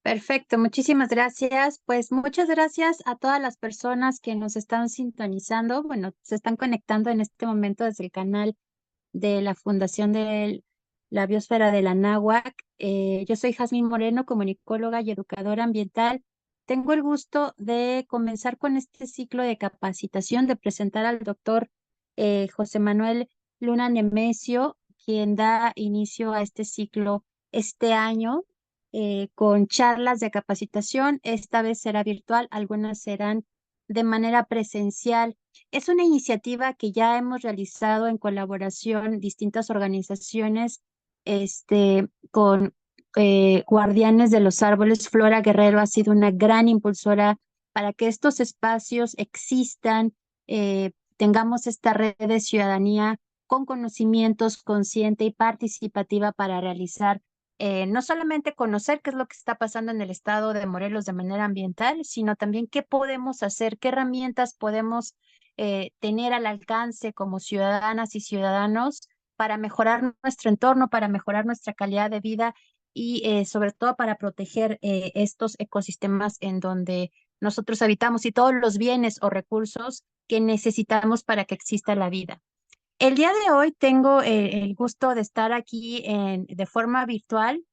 Perfecto, muchísimas gracias. Pues muchas gracias a todas las personas que nos están sintonizando. Bueno, se están conectando en este momento desde el canal de la Fundación de la Biosfera de la Náhuac. Yo soy Jazmín Moreno, comunicóloga y educadora ambiental. Tengo el gusto de comenzar con este ciclo de capacitación, de presentar al doctor José Manuel Luna Nemesio, quien da inicio a este ciclo este año con charlas de capacitación. Esta vez será virtual, algunas serán de manera presencial. Es una iniciativa que ya hemos realizado en colaboración distintas organizaciones, con Guardianes de los Árboles. Flora Guerrero ha sido una gran impulsora para que estos espacios existan, tengamos esta red de ciudadanía con conocimientos consciente y participativa para realizar no solamente conocer qué es lo que está pasando en el estado de Morelos de manera ambiental, sino también qué podemos hacer, qué herramientas podemos tener al alcance como ciudadanas y ciudadanos para mejorar nuestro entorno, para mejorar nuestra calidad de vida y sobre todo para proteger estos ecosistemas en donde nosotros habitamos y todos los bienes o recursos que necesitamos para que exista la vida. El día de hoy tengo el gusto de estar aquí de forma virtual.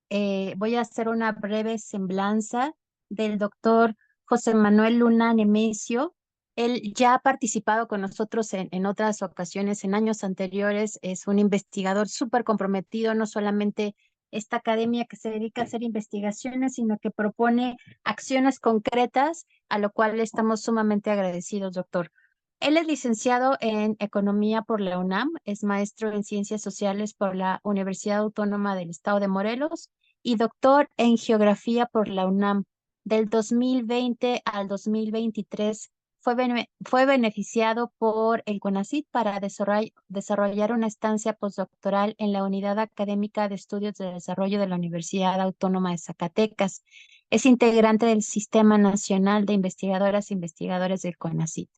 Voy a hacer una breve semblanza del doctor José Manuel Luna Nemesio. Él ya ha participado con nosotros en otras ocasiones, en años anteriores. Es un investigador súper comprometido, no solamente esta academia que se dedica a hacer investigaciones, sino que propone acciones concretas, a lo cual le estamos sumamente agradecidos, doctor. Él es licenciado en Economía por la UNAM, es maestro en Ciencias Sociales por la Universidad Autónoma del Estado de Morelos y doctor en Geografía por la UNAM. Del 2020 al 2023 fue beneficiado por el CONACYT para desarrollar una estancia postdoctoral en la Unidad Académica de Estudios de Desarrollo de la Universidad Autónoma de Zacatecas. Es integrante del Sistema Nacional de Investigadoras e Investigadores del CONACYT.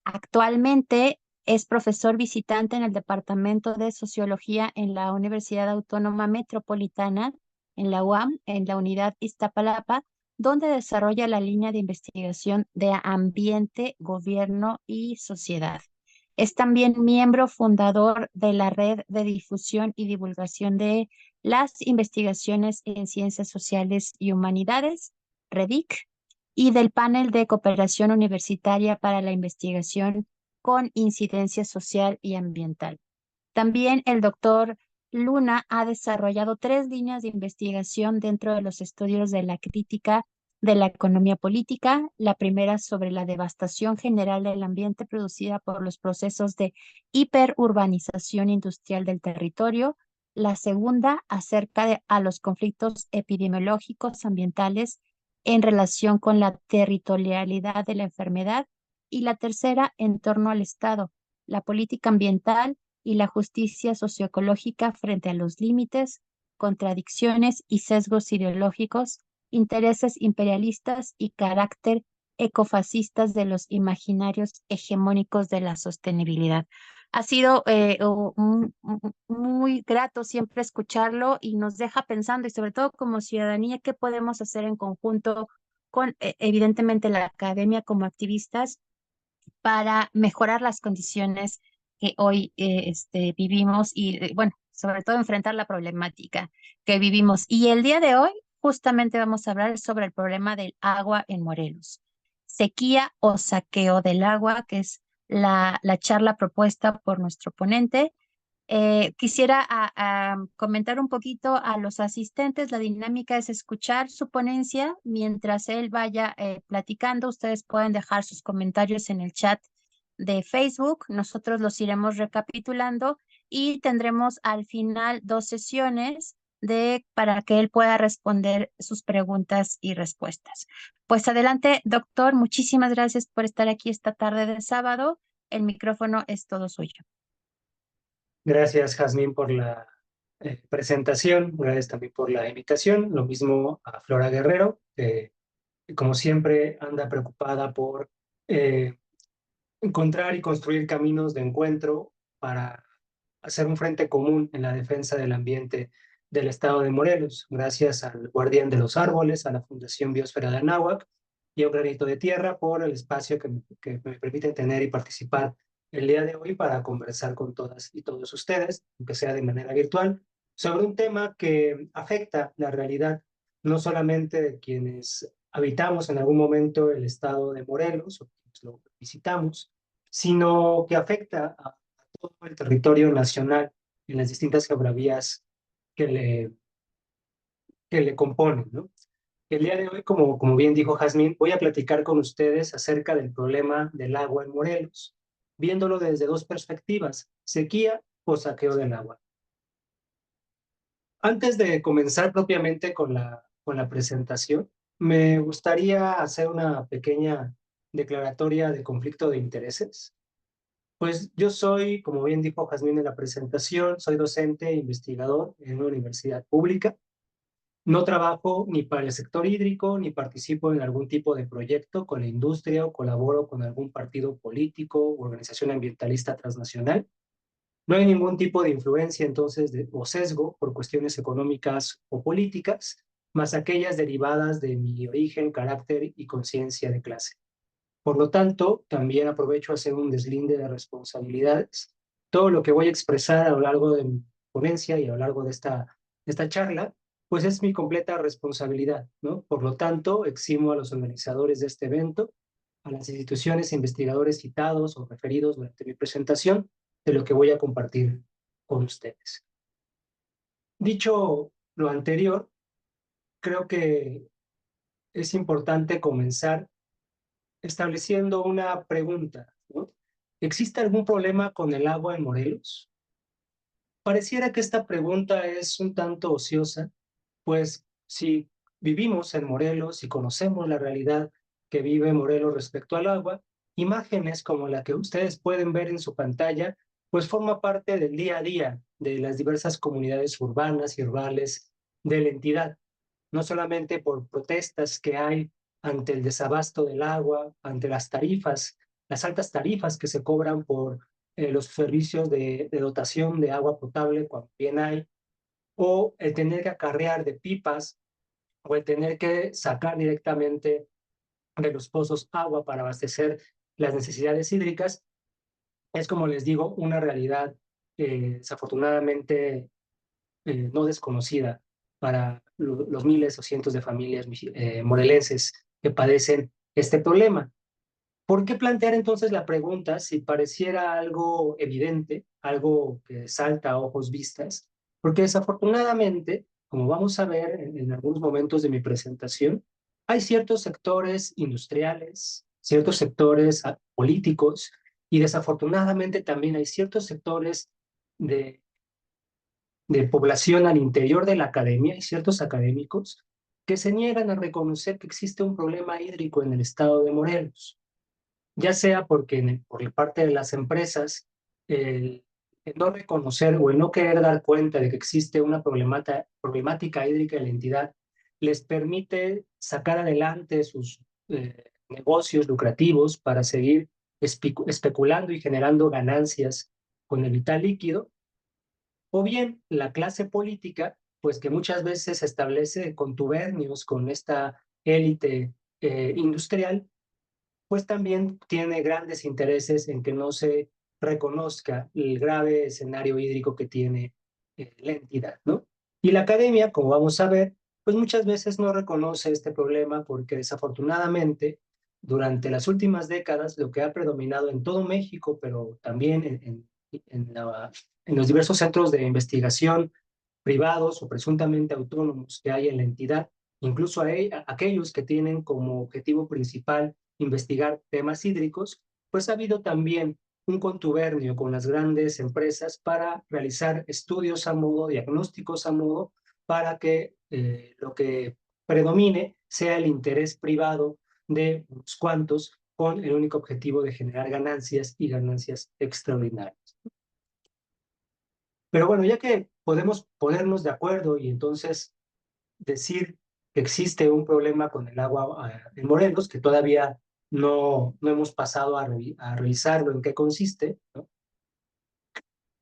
Actualmente es profesor visitante en el Departamento de Sociología en la Universidad Autónoma Metropolitana, en la UAM, en la unidad Iztapalapa, donde desarrolla la línea de investigación de ambiente, gobierno y sociedad. Es también miembro fundador de la Red de Difusión y Divulgación de las Investigaciones en Ciencias Sociales y Humanidades, REDIC, y del panel de cooperación universitaria para la investigación con incidencia social y ambiental. También el doctor Luna ha desarrollado 3 líneas de investigación dentro de los estudios de la crítica de la economía política. La primera sobre la devastación general del ambiente producida por los procesos de hiperurbanización industrial del territorio. La segunda acerca de a los conflictos epidemiológicos ambientales en relación con la territorialidad de la enfermedad. Y la tercera en torno al Estado, la política ambiental y la justicia socioecológica frente a los límites, contradicciones y sesgos ideológicos, intereses imperialistas y carácter ecofascistas de los imaginarios hegemónicos de la sostenibilidad. Ha sido muy grato siempre escucharlo y nos deja pensando, y sobre todo como ciudadanía, qué podemos hacer en conjunto con, evidentemente, la academia como activistas para mejorar las condiciones que hoy vivimos y, bueno, sobre todo enfrentar la problemática que vivimos. Y el día de hoy justamente vamos a hablar sobre el problema del agua en Morelos. Sequía o saqueo del agua, que es la charla propuesta por nuestro ponente. Quisiera comentar un poquito a los asistentes. La dinámica es escuchar su ponencia mientras él vaya platicando. Ustedes pueden dejar sus comentarios en el chat de Facebook. Nosotros los iremos recapitulando y tendremos al final 2 sesiones para que él pueda responder sus preguntas y respuestas. Pues adelante, doctor. Muchísimas gracias por estar aquí esta tarde de sábado. El micrófono es todo suyo. Gracias, Jazmín, por la presentación. Gracias también por la invitación. Lo mismo a Flora Guerrero, que como siempre anda preocupada por eh, encontrar y construir caminos de encuentro para hacer un frente común en la defensa del ambiente del estado de Morelos, gracias al Guardián de los Árboles, a la Fundación Biosfera de Anáhuac y a un granito de tierra por el espacio que me permite tener y participar el día de hoy para conversar con todas y todos ustedes, aunque sea de manera virtual, sobre un tema que afecta la realidad no solamente de quienes habitamos en algún momento el estado de Morelos o quienes lo visitamos, sino que afecta a todo el territorio nacional en las distintas geografías que le componen, ¿no? El día de hoy, como bien dijo Jazmín, voy a platicar con ustedes acerca del problema del agua en Morelos, viéndolo desde dos perspectivas, sequía o saqueo del agua. Antes de comenzar propiamente con la presentación, me gustaría hacer una pequeña declaratoria de conflicto de intereses. Pues yo soy, como bien dijo Jazmín en la presentación, soy docente e investigador en una universidad pública. No trabajo ni para el sector hídrico, ni participo en algún tipo de proyecto con la industria o colaboro con algún partido político o organización ambientalista transnacional. No hay ningún tipo de influencia entonces o sesgo por cuestiones económicas o políticas, más aquellas derivadas de mi origen, carácter y conciencia de clase. Por lo tanto, también aprovecho a hacer un deslinde de responsabilidades. Todo lo que voy a expresar a lo largo de mi ponencia y a lo largo de esta charla, pues es mi completa responsabilidad, ¿no? Por lo tanto, eximo a los organizadores de este evento, a las instituciones e investigadores citados o referidos durante mi presentación, de lo que voy a compartir con ustedes. Dicho lo anterior, creo que es importante comenzar estableciendo una pregunta, ¿no? ¿Existe algún problema con el agua en Morelos? Pareciera que esta pregunta es un tanto ociosa, pues si vivimos en Morelos y conocemos la realidad que vive Morelos respecto al agua, imágenes como la que ustedes pueden ver en su pantalla, pues forma parte del día a día de las diversas comunidades urbanas y rurales de la entidad, no solamente por protestas que hay ante el desabasto del agua, ante las tarifas, las altas tarifas que se cobran por los servicios de dotación de agua potable cuando bien hay, o el tener que acarrear de pipas o el tener que sacar directamente de los pozos agua para abastecer las necesidades hídricas, es como les digo, una realidad desafortunadamente no desconocida para los miles o cientos de familias morelenses que padecen este problema. ¿Por qué plantear entonces la pregunta si pareciera algo evidente, algo que salta a ojos vistas? Porque desafortunadamente, como vamos a ver en algunos momentos de mi presentación, hay ciertos sectores industriales, ciertos sectores políticos y desafortunadamente también hay ciertos sectores de, de población al interior de la academia y ciertos académicos que se niegan a reconocer que existe un problema hídrico en el estado de Morelos, ya sea porque por la parte de las empresas, el no reconocer o el no querer dar cuenta de que existe una problemática hídrica en la entidad, les permite sacar adelante sus negocios lucrativos para seguir especulando y generando ganancias con el vital líquido, o bien la clase política, pues que muchas veces establece contubernios con esta élite industrial, pues también tiene grandes intereses en que no se reconozca el grave escenario hídrico que tiene la entidad, ¿no? Y la academia, como vamos a ver, pues muchas veces no reconoce este problema porque desafortunadamente durante las últimas décadas lo que ha predominado en todo México, pero también en los diversos centros de investigación privados o presuntamente autónomos que hay en la entidad, incluso a aquellos que tienen como objetivo principal investigar temas hídricos, pues ha habido también un contubernio con las grandes empresas para realizar estudios a modo, diagnósticos a modo, para que lo que predomine sea el interés privado de unos cuantos con el único objetivo de generar ganancias y ganancias extraordinarias. Pero bueno, ya que podemos ponernos de acuerdo y entonces decir que existe un problema con el agua en Morelos, que todavía no hemos pasado a revisarlo en qué consiste, ¿no?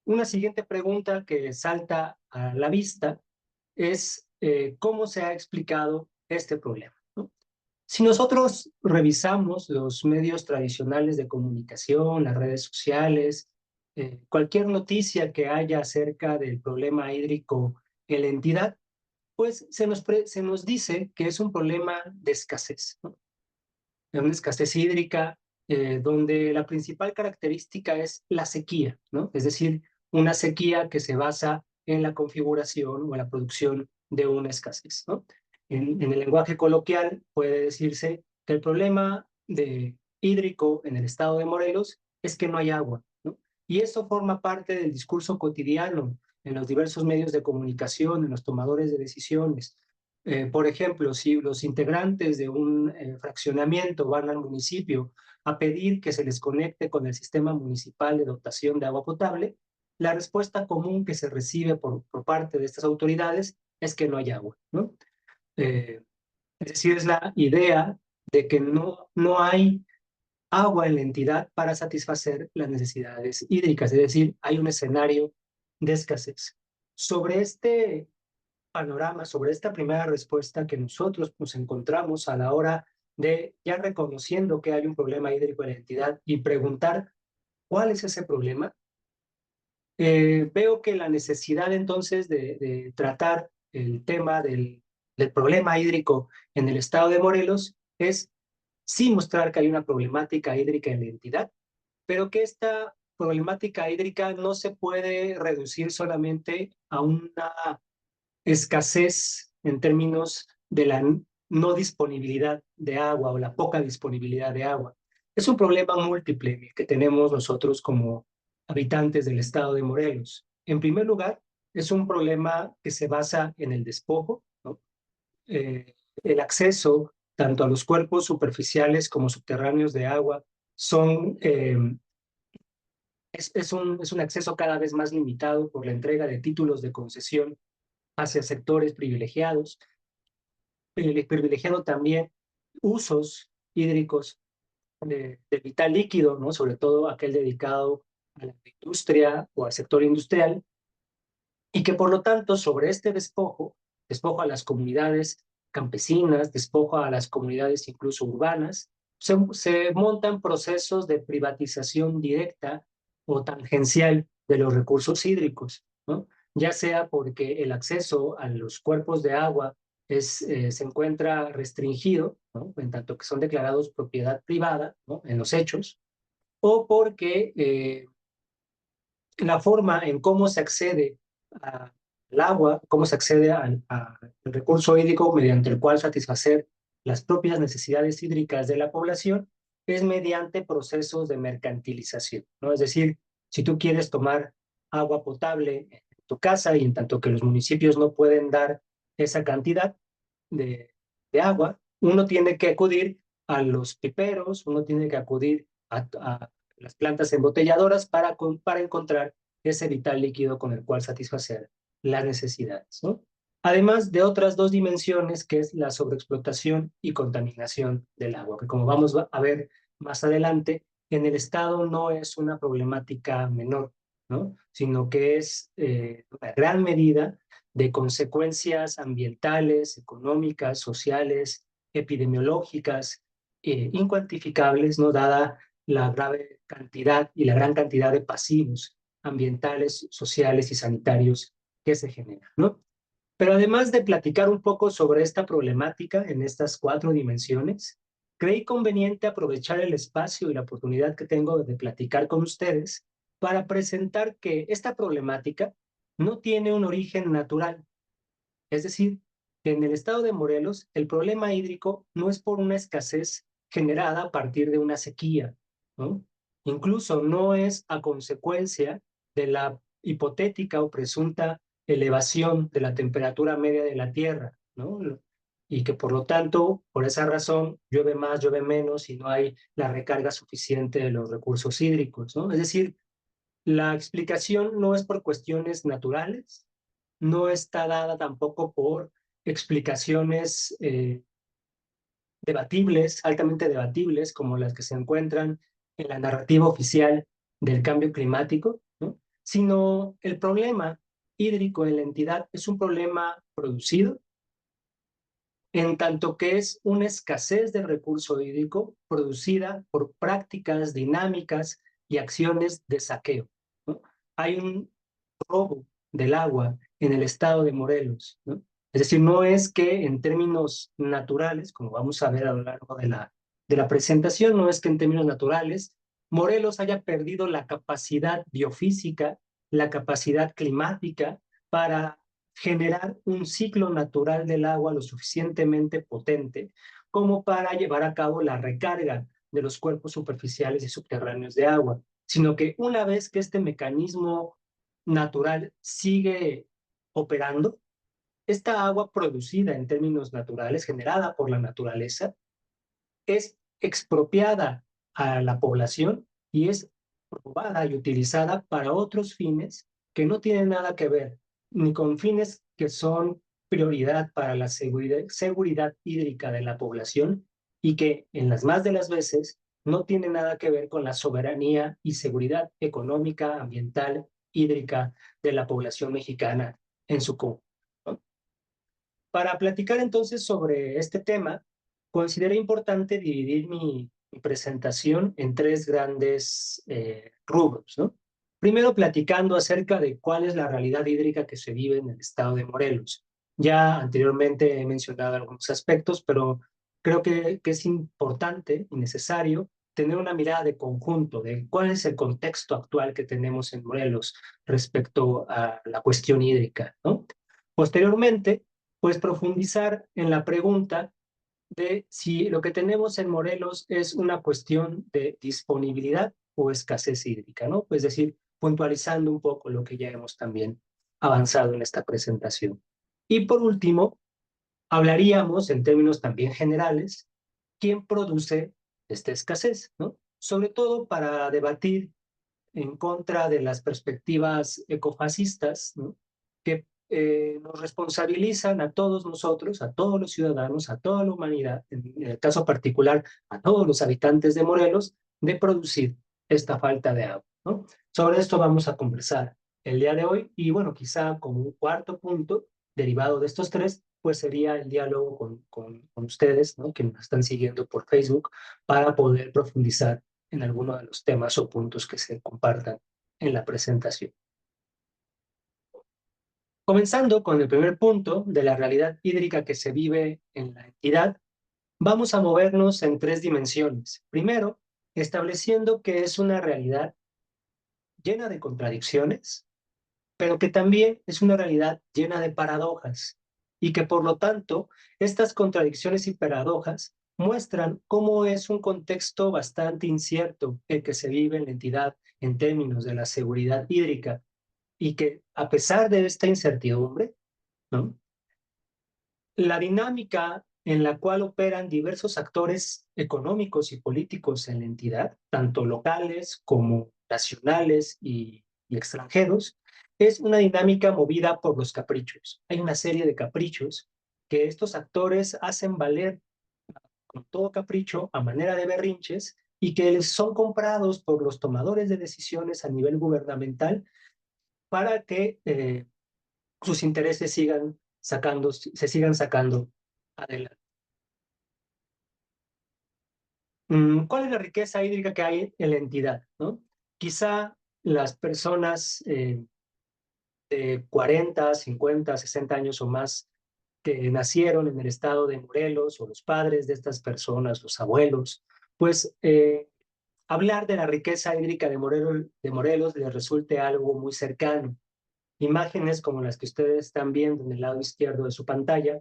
Una siguiente pregunta que salta a la vista es cómo se ha explicado este problema, ¿no? Si nosotros revisamos los medios tradicionales de comunicación, las redes sociales, cualquier noticia que haya acerca del problema hídrico en la entidad, pues se nos dice que es un problema de escasez, ¿no? De una escasez hídrica, donde la principal característica es la sequía, ¿no? Es decir, una sequía que se basa en la configuración o en la producción de una escasez, ¿no? En el lenguaje coloquial puede decirse que el problema hídrico en el estado de Morelos es que no hay agua, ¿no? Y eso forma parte del discurso cotidiano en los diversos medios de comunicación, en los tomadores de decisiones. Por ejemplo, si los integrantes de un fraccionamiento van al municipio a pedir que se les conecte con el sistema municipal de dotación de agua potable, la respuesta común que se recibe por parte de estas autoridades es que no hay agua, ¿no? Eh, es decir, es la idea de que no hay agua en la entidad para satisfacer las necesidades hídricas, es decir, hay un escenario de escasez. Sobre este panorama, sobre esta primera respuesta que nosotros nos encontramos a la hora de ya reconociendo que hay un problema hídrico en la entidad y preguntar cuál es ese problema, veo que la necesidad entonces de tratar el tema del problema hídrico en el estado de Morelos es sí mostrar que hay una problemática hídrica en la entidad, pero que esta problemática hídrica no se puede reducir solamente a una escasez en términos de la no disponibilidad de agua o la poca disponibilidad de agua. Es un problema múltiple que tenemos nosotros como habitantes del estado de Morelos. En primer lugar, es un problema que se basa en el despojo, ¿no? El acceso tanto a los cuerpos superficiales como subterráneos de agua son, es un acceso cada vez más limitado por la entrega de títulos de concesión hacia sectores privilegiados, privilegiando también usos hídricos de vital líquido, ¿no? Sobre todo aquel dedicado a la industria o al sector industrial, y que por lo tanto sobre este despojo, despojo a las comunidades campesinas, despojo a las comunidades incluso urbanas, se montan procesos de privatización directa o tangencial de los recursos hídricos, ¿no? Ya sea porque el acceso a los cuerpos de agua se encuentra restringido, ¿no? En tanto que son declarados propiedad privada, ¿no? En los hechos, o porque la forma en cómo se accede al agua, cómo se accede al recurso hídrico mediante el cual satisfacer las propias necesidades hídricas de la población, es mediante procesos de mercantilización, ¿no? Es decir, si tú quieres tomar agua potable en tu casa y en tanto que los municipios no pueden dar esa cantidad de agua, uno tiene que acudir a los piperos, uno tiene que acudir a las plantas embotelladoras para encontrar ese vital líquido con el cual satisfacer las necesidades, ¿no? Además de otras dos dimensiones, que es la sobreexplotación y contaminación del agua, que como vamos a ver más adelante, en el Estado no es una problemática menor, ¿no? Sino que es una gran medida de consecuencias ambientales, económicas, sociales, epidemiológicas, incuantificables, ¿no? Dada la grave cantidad y la gran cantidad de pasivos ambientales, sociales y sanitarios que se generan, ¿no? Pero además de platicar un poco sobre esta problemática en estas cuatro dimensiones, creí conveniente aprovechar el espacio y la oportunidad que tengo de platicar con ustedes para presentar que esta problemática no tiene un origen natural. Es decir, que en el estado de Morelos el problema hídrico no es por una escasez generada a partir de una sequía, ¿no? Incluso no es a consecuencia de la hipotética o presunta elevación de la temperatura media de la Tierra, ¿no? Y que por lo tanto, por esa razón, llueve más, llueve menos y no hay la recarga suficiente de los recursos hídricos, ¿no? Es decir, la explicación no es por cuestiones naturales, no está dada tampoco por explicaciones debatibles, altamente debatibles, como las que se encuentran en la narrativa oficial del cambio climático, ¿no? Sino el problema hídrico en la entidad es un problema producido, en tanto que es una escasez de recurso hídrico producida por prácticas dinámicas y acciones de saqueo, ¿no? Hay un robo del agua en el estado de Morelos, ¿no? Es decir, no es que en términos naturales, como vamos a ver a lo largo de la presentación, no es que en términos naturales Morelos haya perdido la capacidad biofísica, la capacidad climática para generar un ciclo natural del agua lo suficientemente potente como para llevar a cabo la recarga de los cuerpos superficiales y subterráneos de agua, sino que una vez que este mecanismo natural sigue operando, esta agua producida en términos naturales, generada por la naturaleza, es expropiada a la población y es robada y utilizada para otros fines que no tienen nada que ver ni con fines que son prioridad para la seguridad hídrica de la población y que en las más de las veces no tienen nada que ver con la soberanía y seguridad económica, ambiental, hídrica de la población mexicana en su conjunto. Para platicar entonces sobre este tema, consideré importante dividir mi presentación en tres grandes rubros, ¿no? Primero, platicando acerca de cuál es la realidad hídrica que se vive en el estado de Morelos. Ya anteriormente he mencionado algunos aspectos, pero creo que es importante y necesario tener una mirada de conjunto de cuál es el contexto actual que tenemos en Morelos respecto a la cuestión hídrica, ¿no? Posteriormente, pues profundizar en la pregunta de si lo que tenemos en Morelos es una cuestión de disponibilidad o escasez hídrica, ¿no? Es decir, puntualizando un poco lo que ya hemos también avanzado en esta presentación. Y por último, hablaríamos en términos también generales, ¿quién produce esta escasez, ¿no? Sobre todo para debatir en contra de las perspectivas ecofascistas, ¿no? Que nos responsabilizan a todos nosotros, a todos los ciudadanos, a toda la humanidad, en el caso particular a todos los habitantes de Morelos, de producir esta falta de agua, ¿no? Sobre esto vamos a conversar el día de hoy y bueno, quizá como un cuarto punto derivado de estos tres, pues sería el diálogo con ustedes, ¿no? Que nos están siguiendo por Facebook para poder profundizar en alguno de los temas o puntos que se compartan en la presentación. Comenzando con el primer punto de la realidad hídrica que se vive en la entidad, vamos a movernos en tres dimensiones. Primero, estableciendo que es una realidad llena de contradicciones, pero que también es una realidad llena de paradojas y que por lo tanto estas contradicciones y paradojas muestran cómo es un contexto bastante incierto el que se vive en la entidad en términos de la seguridad hídrica y que a pesar de esta incertidumbre, ¿no? La dinámica en la cual operan diversos actores económicos y políticos en la entidad, tanto locales como nacionales y extranjeros, es una dinámica movida por los caprichos. Hay una serie de caprichos que estos actores hacen valer con todo capricho a manera de berrinches y que les son comprados por los tomadores de decisiones a nivel gubernamental para que sus intereses se sigan sacando adelante. ¿Cuál es la riqueza hídrica que hay en la entidad, ¿no? Quizá las personas de 40, 50, 60 años o más que nacieron en el estado de Morelos o los padres de estas personas, los abuelos, pues hablar de la riqueza hídrica de Morelos les resulte algo muy cercano. Imágenes como las que ustedes están viendo en el lado izquierdo de su pantalla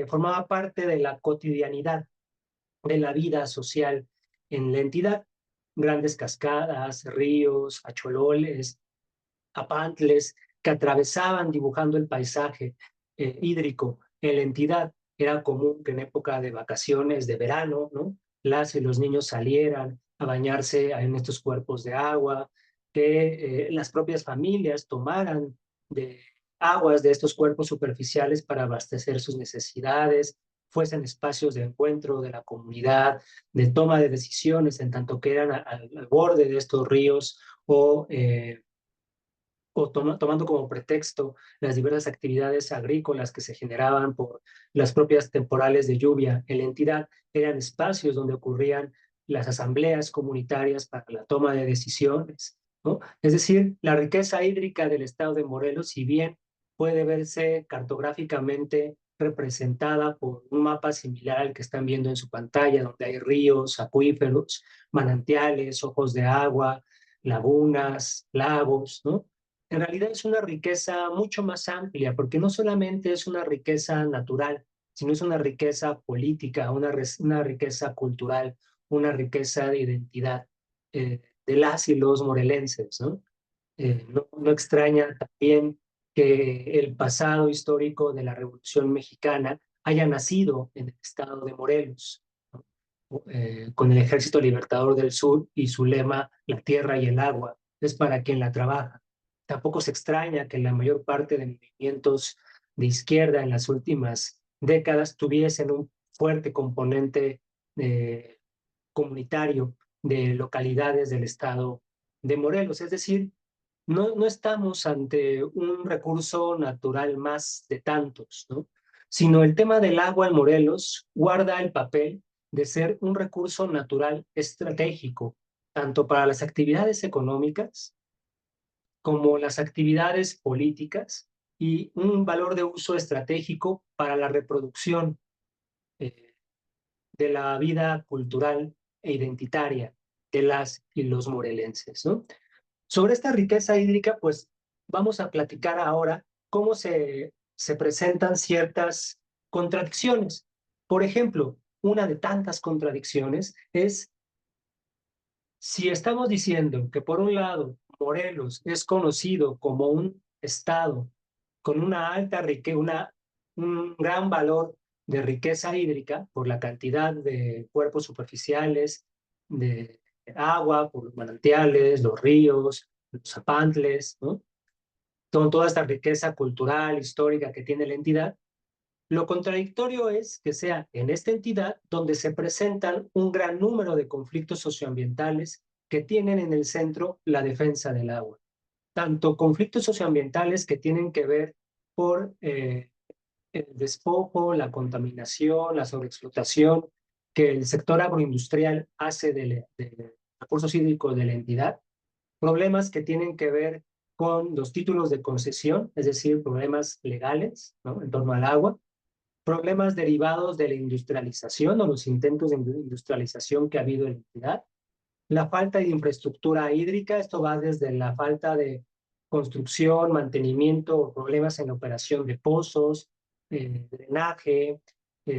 formaba parte de la cotidianidad de la vida social en la entidad. Grandes cascadas, ríos, achololes, apantles que atravesaban dibujando el paisaje hídrico en la entidad. Era común que en época de vacaciones de verano, ¿no? Las y los niños salieran a bañarse en estos cuerpos de agua, que las propias familias tomaran de aguas de estos cuerpos superficiales para abastecer sus necesidades, fuesen espacios de encuentro de la comunidad, de toma de decisiones, en tanto que eran al borde de estos ríos o o tomando como pretexto las diversas actividades agrícolas que se generaban por las propias temporales de lluvia en la entidad, eran espacios donde ocurrían las asambleas comunitarias para la toma de decisiones, ¿no? Es decir, la riqueza hídrica del estado de Morelos, si bien puede verse cartográficamente representada por un mapa similar al que están viendo en su pantalla, donde hay ríos, acuíferos, manantiales, ojos de agua, lagunas, lagos, ¿no? En realidad es una riqueza mucho más amplia, porque no solamente es una riqueza natural, sino es una riqueza política, una riqueza cultural, una riqueza de identidad de las y los morelenses, ¿no? No extraña también que el pasado histórico de la Revolución Mexicana haya nacido en el estado de Morelos, ¿no? Con el Ejército Libertador del Sur y su lema, la tierra y el agua, es para quien la trabaja. Tampoco se extraña que la mayor parte de movimientos de izquierda en las últimas décadas tuviesen un fuerte componente eh, comunitario de localidades del estado de Morelos. Es decir, no estamos ante un recurso natural más de tantos, ¿no? Sino el tema del agua en Morelos guarda el papel de ser un recurso natural estratégico, tanto para las actividades económicas como las actividades políticas y un valor de uso estratégico para la reproducción eh, de la vida cultural e identitaria de las y los morelenses, ¿no? Sobre esta riqueza hídrica, pues vamos a platicar ahora cómo se presentan ciertas contradicciones. Por ejemplo, una de tantas contradicciones es si estamos diciendo que por un lado Morelos es conocido como un estado con una alta riqueza, un gran valor de riqueza hídrica por la cantidad de cuerpos superficiales, de agua, por los manantiales, los ríos, los zapantles, ¿no? Toda esta riqueza cultural, histórica que tiene la entidad. Lo contradictorio es que sea en esta entidad donde se presentan un gran número de conflictos socioambientales que tienen en el centro la defensa del agua. Tanto conflictos socioambientales que tienen que ver por el despojo, la contaminación, la sobreexplotación que el sector agroindustrial hace de recursos hídricos de la entidad, problemas que tienen que ver con los títulos de concesión, es decir, problemas legales, ¿no?, en torno al agua, problemas derivados de la industrialización o los intentos de industrialización que ha habido en la entidad, la falta de infraestructura hídrica, esto va desde la falta de construcción, mantenimiento o problemas en la operación de pozos, drenaje,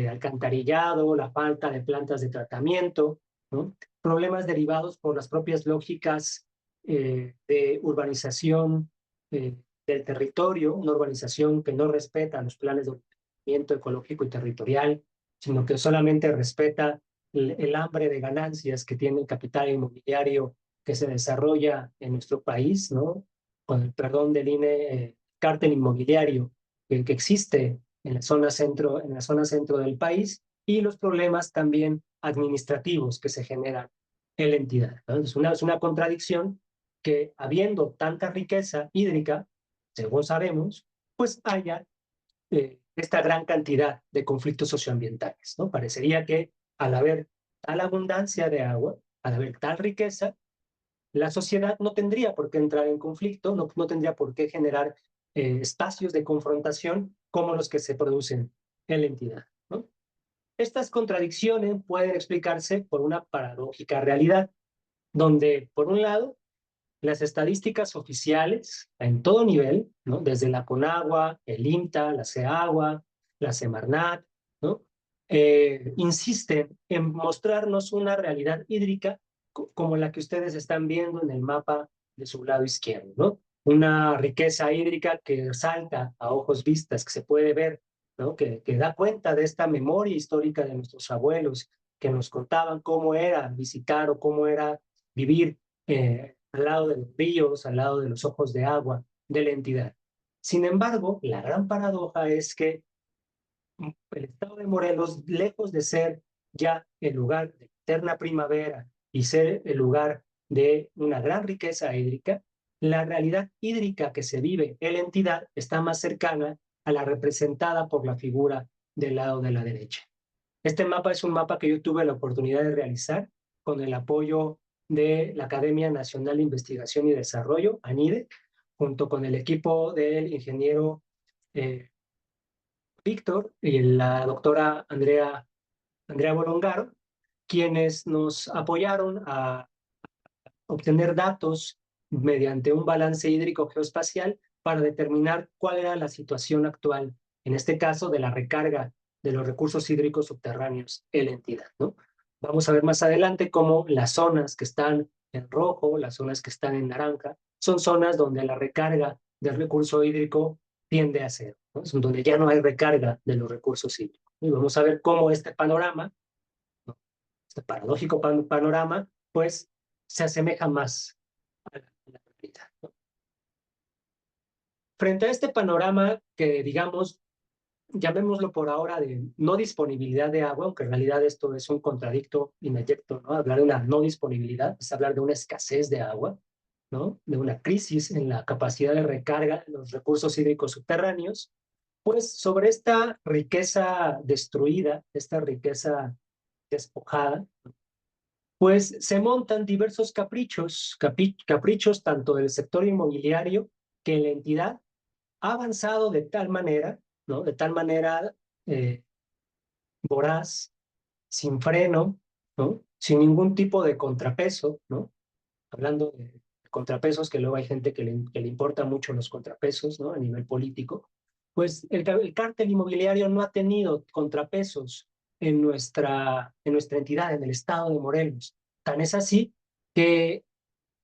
alcantarillado, la falta de plantas de tratamiento, ¿no? Problemas derivados por las propias lógicas de urbanización del territorio, una urbanización que no respeta los planes de ordenamiento ecológico y territorial, sino que solamente respeta el hambre de ganancias que tiene el capital inmobiliario que se desarrolla en nuestro país, ¿no? Con el perdón del INE, cártel inmobiliario que existe en la zona centro del país y los problemas también administrativos que se generan en la entidad, ¿no? Es una contradicción que habiendo tanta riqueza hídrica, según sabemos, pues haya esta gran cantidad de conflictos socioambientales, ¿no? Parecería que al haber tal abundancia de agua, al haber tal riqueza, la sociedad no tendría por qué entrar en conflicto, no tendría por qué generar espacios de confrontación como los que se producen en la entidad, ¿no? Estas contradicciones pueden explicarse por una paradójica realidad, donde, por un lado, las estadísticas oficiales en todo nivel, ¿no?, desde la CONAGUA, el INTA, la CEAGUA, la Semarnat, ¿no?, insisten en mostrarnos una realidad hídrica como la que ustedes están viendo en el mapa de su lado izquierdo, ¿no? Una riqueza hídrica que salta a ojos vistas, que se puede ver, ¿no?, que da cuenta de esta memoria histórica de nuestros abuelos, que nos contaban cómo era visitar o cómo era vivir al lado de los ríos, al lado de los ojos de agua de la entidad. Sin embargo, la gran paradoja es que el estado de Morelos, lejos de ser ya el lugar de eterna primavera y ser el lugar de una gran riqueza hídrica, la realidad hídrica que se vive en la entidad está más cercana a la representada por la figura del lado de la derecha. Este mapa es un mapa que yo tuve la oportunidad de realizar con el apoyo de la Academia Nacional de Investigación y Desarrollo, ANIDE, junto con el equipo del ingeniero Víctor y la doctora Andrea Bolongaro, quienes nos apoyaron a obtener datos mediante un balance hídrico geoespacial para determinar cuál era la situación actual, en este caso de la recarga de los recursos hídricos subterráneos en la entidad, ¿no? Vamos a ver más adelante cómo las zonas que están en rojo, las zonas que están en naranja, son zonas donde la recarga del recurso hídrico tiende a cero, ¿no? Es donde ya no hay recarga de los recursos hídricos. Y vamos a ver cómo este panorama, ¿no? Este paradójico panorama, pues se asemeja más a la realidad, ¿no? Frente a este panorama que, digamos, llamémoslo por ahora de no disponibilidad de agua, aunque en realidad esto es un contradicto inmediato, ¿no? Hablar de una no disponibilidad es hablar de una escasez de agua, ¿no? De una crisis en la capacidad de recarga de los recursos hídricos subterráneos. Pues sobre esta riqueza destruida, esta riqueza despojada, pues se montan diversos caprichos tanto del sector inmobiliario que la entidad ha avanzado de tal manera, ¿no? De tal manera eh, voraz, sin freno, ¿no? Sin ningún tipo de contrapeso, ¿no? Hablando de contrapesos, que luego hay gente que le importa mucho los contrapesos, ¿no? A nivel político, pues el cártel inmobiliario no ha tenido contrapesos en nuestra entidad, en el estado de Morelos. Tan es así que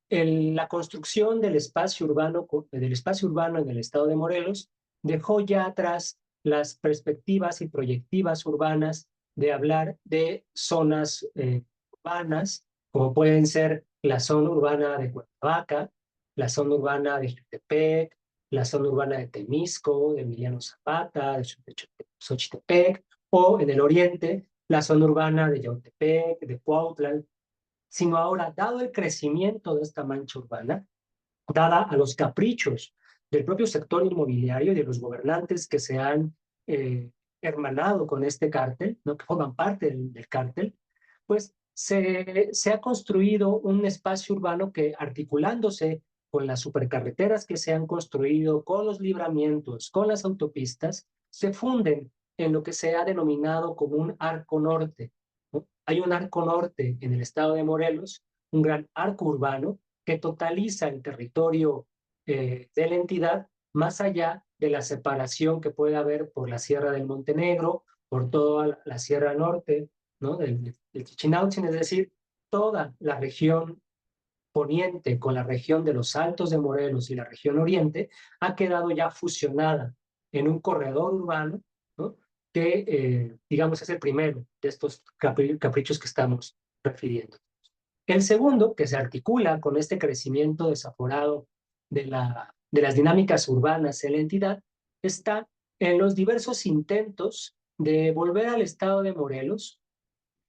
la construcción del espacio urbano en el estado de Morelos dejó ya atrás las perspectivas y proyectivas urbanas de hablar de zonas urbanas, como pueden ser la zona urbana de Cuernavaca, la zona urbana de Jutepec, la zona urbana de Temisco, de Emiliano Zapata, de Xochitepec, o en el oriente, la zona urbana de Yautepec, de Cuautla, sino ahora, dado el crecimiento de esta mancha urbana, dada a los caprichos del propio sector inmobiliario y de los gobernantes que se han eh, hermanado con este cártel, ¿no? Que forman parte del cártel, pues se ha construido un espacio urbano que, articulándose con las supercarreteras que se han construido, con los libramientos, con las autopistas, se funden en lo que se ha denominado como un arco norte, ¿no? Hay un arco norte en el estado de Morelos, un gran arco urbano que totaliza el territorio de la entidad más allá de la separación que puede haber por la Sierra del Montenegro, por toda la Sierra Norte, ¿no? del Chichinautzin, es decir, toda la región poniente con la región de los Altos de Morelos y la región oriente ha quedado ya fusionada en un corredor urbano, ¿no? Que, digamos, es el primero de estos caprichos que estamos refiriendo. El segundo, que se articula con este crecimiento desaforado de las dinámicas urbanas en la entidad, está en los diversos intentos de volver al estado de Morelos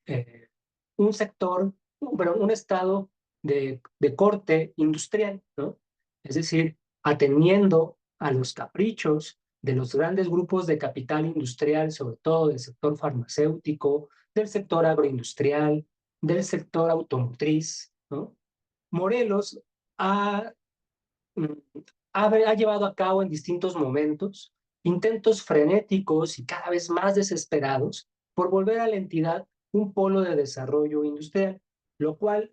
eh, un sector, pero un estado de corte industrial, ¿no? Es decir, atendiendo a los caprichos de los grandes grupos de capital industrial, sobre todo del sector farmacéutico, del sector agroindustrial, del sector automotriz, ¿no? Morelos ha, mm, ha llevado a cabo en distintos momentos intentos frenéticos y cada vez más desesperados por volver a la entidad un polo de desarrollo industrial, lo cual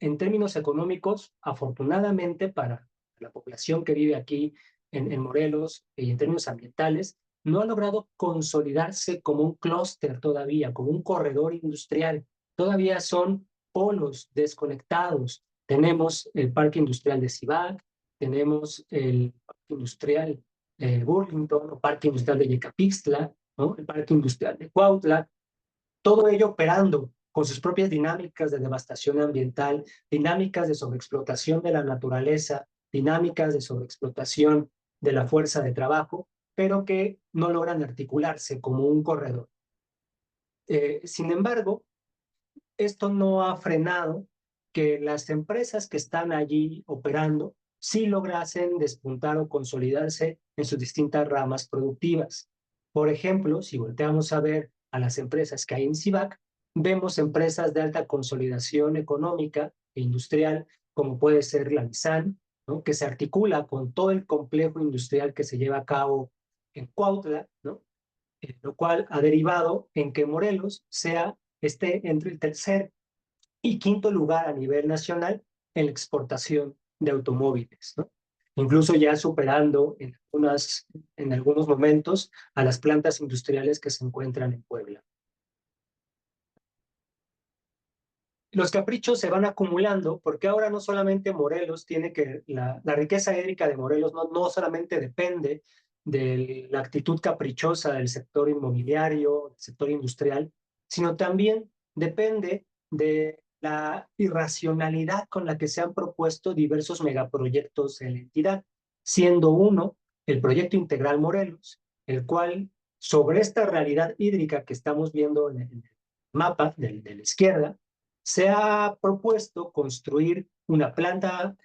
en términos económicos, afortunadamente para la población que vive aquí en Morelos y en términos ambientales, no ha logrado consolidarse como un clúster todavía, como un corredor industrial. Todavía son polos desconectados. Tenemos el Parque Industrial de Cibac, tenemos el Parque Industrial Burlington, o Parque Industrial de Yecapixtla, ¿no? El Parque Industrial de Cuautla, todo ello operando con sus propias dinámicas de devastación ambiental, dinámicas de sobreexplotación de la naturaleza, dinámicas de sobreexplotación de la fuerza de trabajo, pero que no logran articularse como un corredor. Sin embargo, esto no ha frenado que las empresas que están allí operando si lograsen despuntar o consolidarse en sus distintas ramas productivas. Por ejemplo, si volteamos a ver a las empresas que hay en CIVAC, vemos empresas de alta consolidación económica e industrial, como puede ser la Nissan, ¿no?, que se articula con todo el complejo industrial que se lleva a cabo en Cuautla, ¿no?, lo cual ha derivado en que Morelos esté entre el tercer y quinto lugar a nivel nacional en la exportación de automóviles, ¿no? Incluso ya superando en algunos momentos a las plantas industriales que se encuentran en Puebla. Los caprichos se van acumulando porque ahora no solamente Morelos tiene que, la riqueza hídrica de Morelos no solamente depende de la actitud caprichosa del sector inmobiliario, del sector industrial, sino también depende de la irracionalidad con la que se han propuesto diversos megaproyectos en la entidad, siendo uno el proyecto integral Morelos, el cual sobre esta realidad hídrica que estamos viendo en el mapa de la izquierda, se ha propuesto construir una planta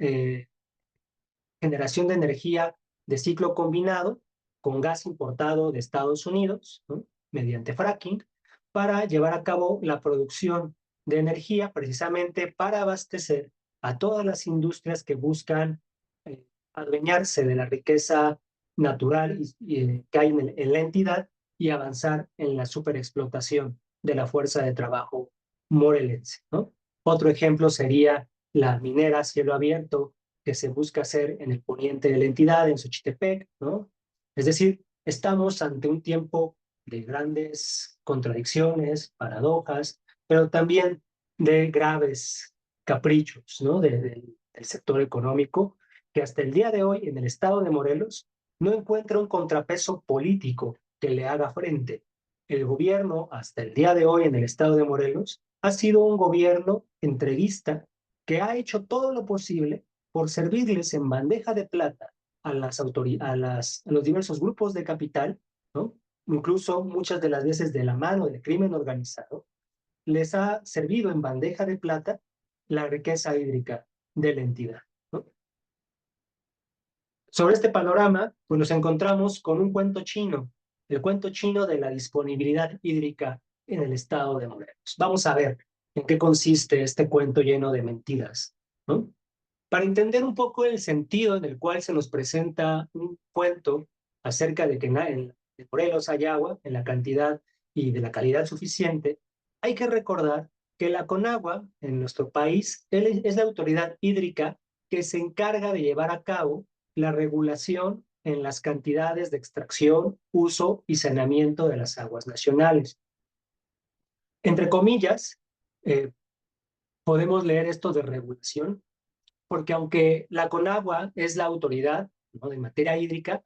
generación de energía de ciclo combinado con gas importado de Estados Unidos, ¿no?, mediante fracking, para llevar a cabo la producción de energía precisamente para abastecer a todas las industrias que buscan eh, adueñarse de la riqueza natural que hay en la entidad y avanzar en la superexplotación de la fuerza de trabajo morelense, ¿no? Otro ejemplo sería la minera cielo abierto que se busca hacer en el poniente de la entidad, en Xochitepec, ¿no? Es decir, estamos ante un tiempo de grandes contradicciones, paradojas, pero también de graves caprichos, ¿no?, del sector económico, que hasta el día de hoy en el estado de Morelos no encuentra un contrapeso político que le haga frente. El gobierno hasta el día de hoy en el estado de Morelos ha sido un gobierno entreguista que ha hecho todo lo posible por servirles en bandeja de plata a los diversos grupos de capital, ¿no?, incluso muchas de las veces de la mano del crimen organizado, les ha servido en bandeja de plata la riqueza hídrica de la entidad, ¿no? Sobre este panorama, pues nos encontramos con un cuento chino, el cuento chino de la disponibilidad hídrica en el estado de Morelos. Vamos a ver en qué consiste este cuento lleno de mentiras, ¿no? Para entender un poco el sentido en el cual se nos presenta un cuento acerca de que en Morelos hay agua en la cantidad y de la calidad suficiente, hay que recordar que la Conagua en nuestro país es la autoridad hídrica que se encarga de llevar a cabo la regulación en las cantidades de extracción, uso y saneamiento de las aguas nacionales. Entre comillas, eh, podemos leer esto de regulación, porque aunque la Conagua es la autoridad, ¿no?, de materia hídrica,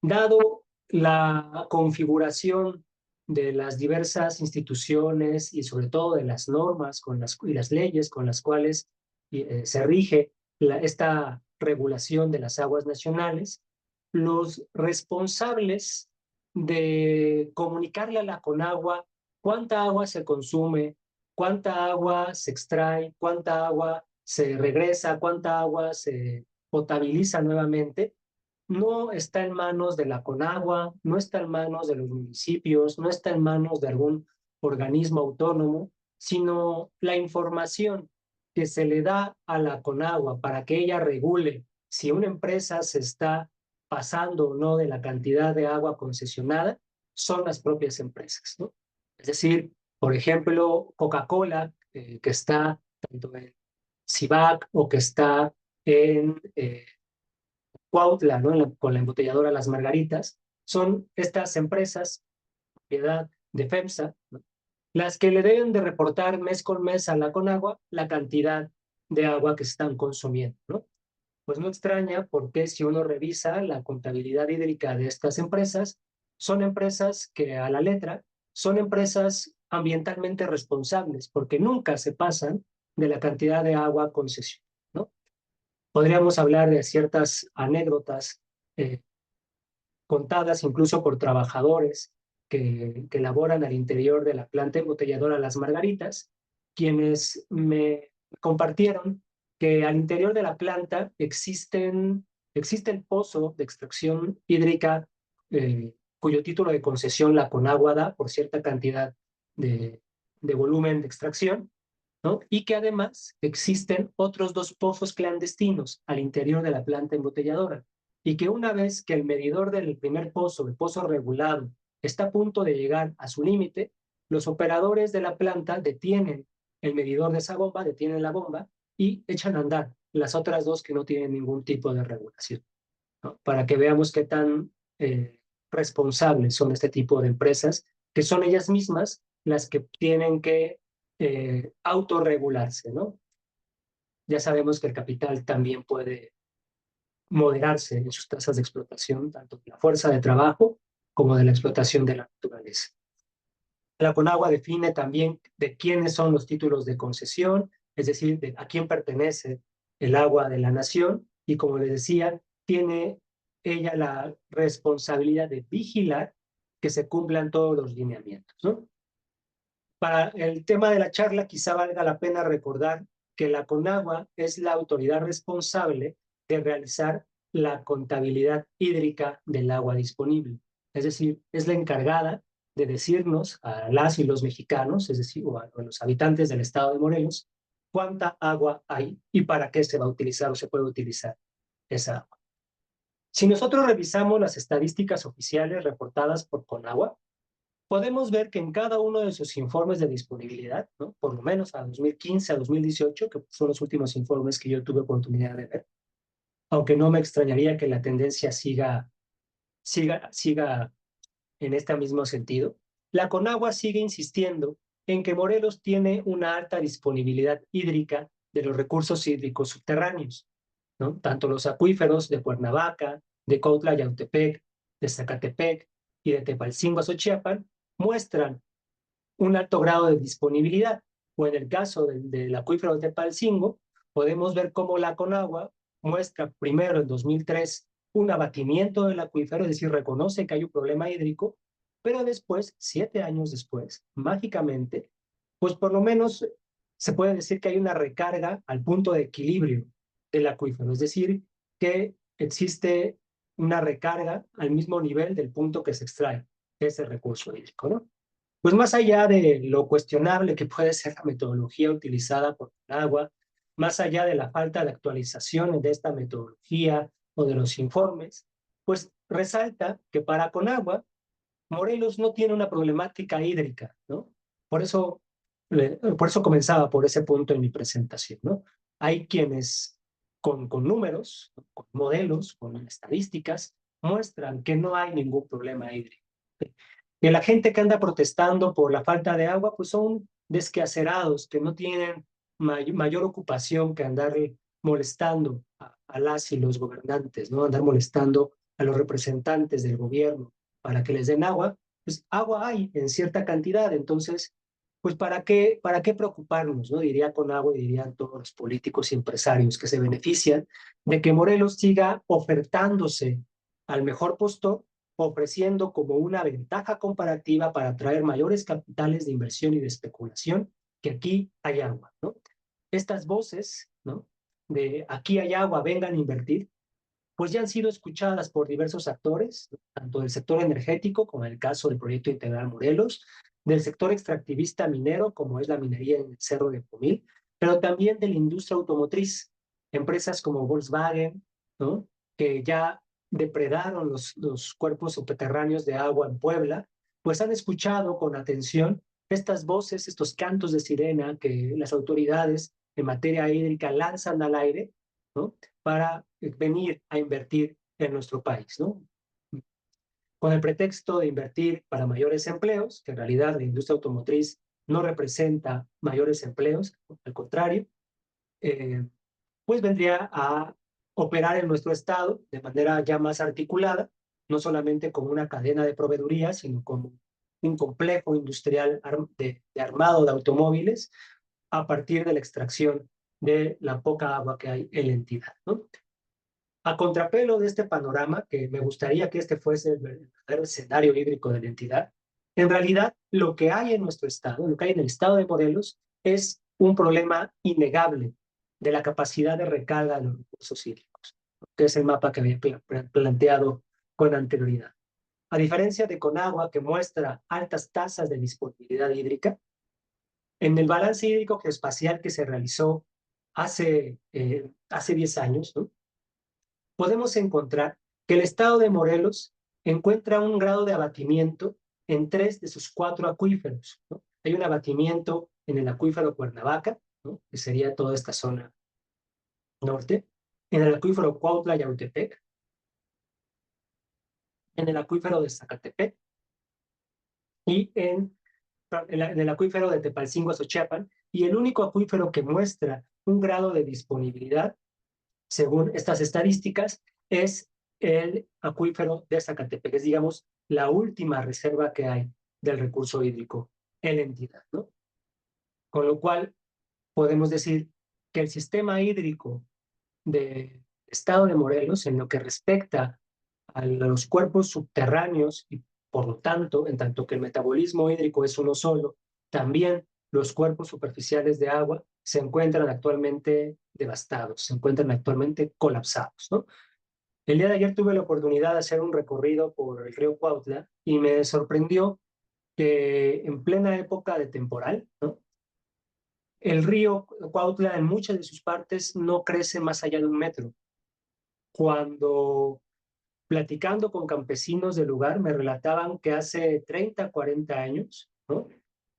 dado la configuración de las diversas instituciones y sobre todo de las normas y las leyes con las cuales se rige esta regulación de las aguas nacionales, los responsables de comunicarle a la Conagua cuánta agua se consume, cuánta agua se extrae, cuánta agua se regresa, cuánta agua se potabiliza nuevamente, no está en manos de la Conagua, no está en manos de los municipios, no está en manos de algún organismo autónomo, sino la información que se le da a la Conagua para que ella regule si una empresa se está pasando o no de la cantidad de agua concesionada, son las propias empresas, ¿no? Es decir, por ejemplo, Coca-Cola, que está tanto en CIVAC o que está en Cuautla, ¿no?, con la embotelladora Las Margaritas, son estas empresas, propiedad de FEMSA, ¿no?, las que le deben de reportar mes con mes a la Conagua la cantidad de agua que están consumiendo, ¿no? Pues no extraña porque si uno revisa la contabilidad hídrica de estas empresas, son empresas que a la letra son empresas ambientalmente responsables porque nunca se pasan de la cantidad de agua concesión, ¿no? Podríamos hablar de ciertas anécdotas eh, contadas incluso por trabajadores que laboran al interior de la planta embotelladora Las Margaritas, quienes me compartieron que al interior de la planta existe el pozo de extracción hídrica cuyo título de concesión la Conagua da por cierta cantidad de volumen de extracción, ¿no? Y que además existen otros 2 pozos clandestinos al interior de la planta embotelladora, y que una vez que el medidor del primer pozo, el pozo regulado, está a punto de llegar a su límite, los operadores de la planta detienen el medidor de esa bomba, detienen la bomba y echan a andar las otras 2 que no tienen ningún tipo de regulación, ¿no? Para que veamos qué tan responsables son este tipo de empresas, que son ellas mismas las que tienen que autorregularse, ¿no? Ya sabemos que el capital también puede moderarse en sus tasas de explotación, tanto de la fuerza de trabajo como de la explotación de la naturaleza. La Conagua define también de quiénes son los títulos de concesión, es decir, de a quién pertenece el agua de la nación, y como les decía, tiene ella la responsabilidad de vigilar que se cumplan todos los lineamientos, ¿no? Para el tema de la charla, quizá valga la pena recordar que la Conagua es la autoridad responsable de realizar la contabilidad hídrica del agua disponible. Es decir, es la encargada de decirnos a las y los mexicanos, es decir, o a los habitantes del estado de Morelos, cuánta agua hay y para qué se va a utilizar o se puede utilizar esa agua. Si nosotros revisamos las estadísticas oficiales reportadas por Conagua, podemos ver que en cada uno de sus informes de disponibilidad, ¿no? Por lo menos a 2015, a 2018, que son los últimos informes que yo tuve oportunidad de ver, aunque no me extrañaría que la tendencia siga en este mismo sentido, la Conagua sigue insistiendo en que Morelos tiene una alta disponibilidad hídrica de los recursos hídricos subterráneos, ¿no? Tanto los acuíferos de Cuernavaca, de Cuautla Yautepec, de Zacatepec y de Tepalcingo a Xochiapan muestran un alto grado de disponibilidad. O en el caso del acuífero de Tepalcingo, podemos ver cómo la Conagua muestra primero en 2003 un abatimiento del acuífero, es decir, reconoce que hay un problema hídrico, pero después, 7 años después, mágicamente, pues por lo menos se puede decir que hay una recarga al punto de equilibrio del acuífero, es decir, que existe una recarga al mismo nivel del punto que se extrae ese recurso hídrico, ¿no? Pues más allá de lo cuestionable que puede ser la metodología utilizada por Conagua, más allá de la falta de actualizaciones de esta metodología o de los informes, pues resalta que para Conagua, Morelos no tiene una problemática hídrica, ¿no? Por eso, por eso comenzaba por ese punto en mi presentación, ¿no? Hay quienes con números, con modelos, con estadísticas, muestran que no hay ningún problema hídrico. Que la gente que anda protestando por la falta de agua, pues son desquacerados, que no tienen mayor ocupación que andar molestando a las y los gobernantes, ¿no? Andar molestando a los representantes del gobierno para que les den agua, pues agua hay en cierta cantidad, entonces, pues para qué preocuparnos, ¿no? Diría Conagua y dirían todos los políticos y empresarios que se benefician de que Morelos siga ofertándose al mejor postor, ofreciendo como una ventaja comparativa para atraer mayores capitales de inversión y de especulación, que aquí hay agua, ¿no? Estas voces, ¿no? De aquí hay agua, vengan a invertir, pues ya han sido escuchadas por diversos actores, tanto del sector energético, como en el caso del Proyecto Integral Morelos, del sector extractivista minero, como es la minería en el Cerro de Pomil, pero también de la industria automotriz, empresas como Volkswagen, ¿no? Que ya depredaron los cuerpos subterráneos de agua en Puebla, pues han escuchado con atención estas voces, estos cantos de sirena que las autoridades en materia hídrica lanzan al aire, ¿no? Para venir a invertir en nuestro país, ¿no? Con el pretexto de invertir para mayores empleos, que en realidad la industria automotriz no representa mayores empleos, al contrario, eh, pues vendría a operar en nuestro estado de manera ya más articulada, no solamente como una cadena de proveeduría, sino como un complejo industrial de armado de automóviles a partir de la extracción de la poca agua que hay en la entidad, ¿no? A contrapelo de este panorama, que me gustaría que este fuese el verdadero escenario hídrico de la entidad, en realidad lo que hay en nuestro estado, lo que hay en el estado de Morelos, es un problema innegable de la capacidad de recarga de los recursos hídricos, que es el mapa que había planteado con anterioridad. A diferencia de Conagua, que muestra altas tasas de disponibilidad hídrica, en el balance hídrico geoespacial que se realizó hace 10 años, ¿no? Podemos encontrar que el estado de Morelos encuentra un grado de abatimiento en 3 de sus 4 acuíferos, ¿no? Hay un abatimiento en el acuífero Cuernavaca, ¿no? Que sería toda esta zona norte, en el acuífero Cuautla-Yautepec, en el acuífero de Zacatepec y en el acuífero de Tepalcingo-Xochiapan, y el único acuífero que muestra un grado de disponibilidad, según estas estadísticas, es el acuífero de Zacatepec, es, digamos, la última reserva que hay del recurso hídrico en la entidad, ¿no? Con lo cual, podemos decir que el sistema hídrico del estado de Morelos, en lo que respecta a los cuerpos subterráneos y por lo tanto, en tanto que el metabolismo hídrico es uno solo, también los cuerpos superficiales de agua se encuentran actualmente devastados, se encuentran actualmente colapsados, ¿no? El día de ayer tuve la oportunidad de hacer un recorrido por el río Cuautla y me sorprendió que en plena época de temporal, ¿no? El río Cuautla en muchas de sus partes no crece más allá de 1 metro. Cuando platicando con campesinos del lugar, me relataban que hace 30, 40 años, ¿no?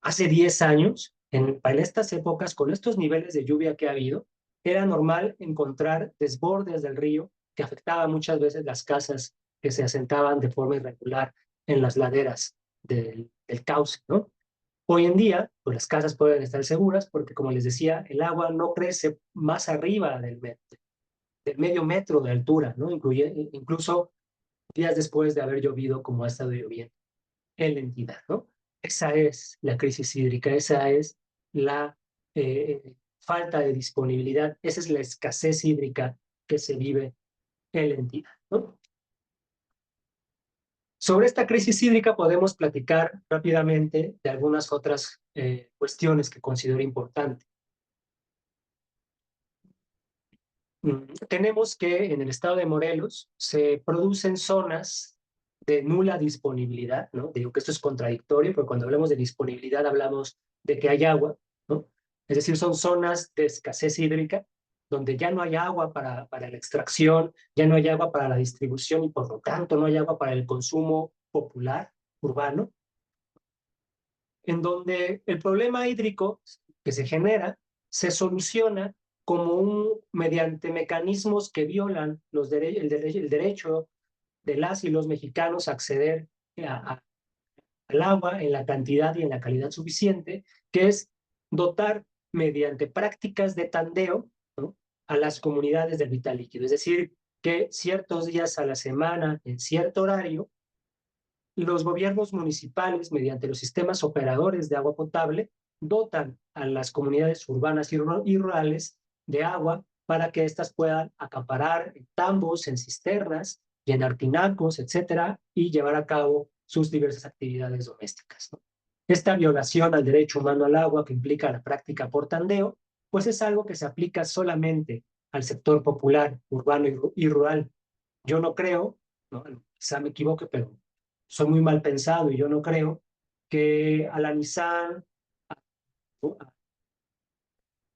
Hace 10 años, en estas épocas, con estos niveles de lluvia que ha habido, era normal encontrar desbordes del río que afectaban muchas veces las casas que se asentaban de forma irregular en las laderas del cauce, ¿no? Hoy en día, pues las casas pueden estar seguras porque, como les decía, el agua no crece más arriba del medio metro de altura, ¿no? Incluso días después de haber llovido como ha estado lloviendo en la entidad, ¿no? Esa es la crisis hídrica, esa es la falta de disponibilidad, esa es la escasez hídrica que se vive en la entidad, ¿no? Sobre esta crisis hídrica podemos platicar rápidamente de algunas otras cuestiones que considero importantes. Tenemos que en el estado de Morelos se producen zonas de nula disponibilidad, ¿no? Digo que esto es contradictorio, porque cuando hablamos de disponibilidad hablamos de que hay agua, ¿no? Es decir, son zonas de escasez hídrica, donde ya no hay agua para la extracción, ya no hay agua para la distribución y por lo tanto no hay agua para el consumo popular, urbano, en donde el problema hídrico que se genera se soluciona mediante mecanismos que violan el derecho de las y los mexicanos a acceder al agua en la cantidad y en la calidad suficiente, que es dotar mediante prácticas de tandeo, ¿no? A las comunidades del vital líquido. Es decir, que ciertos días a la semana, en cierto horario, los gobiernos municipales, mediante los sistemas operadores de agua potable, dotan a las comunidades urbanas y rurales de agua para que éstas puedan acaparar en tambos, en cisternas, llenar tinacos, etcétera, y llevar a cabo sus diversas actividades domésticas, ¿no? Esta violación al derecho humano al agua que implica la práctica por tandeo, pues es algo que se aplica solamente al sector popular, urbano y rural. Yo no creo, ¿no? Quizá me equivoque, pero soy muy mal pensado y yo no creo que a la Nissan,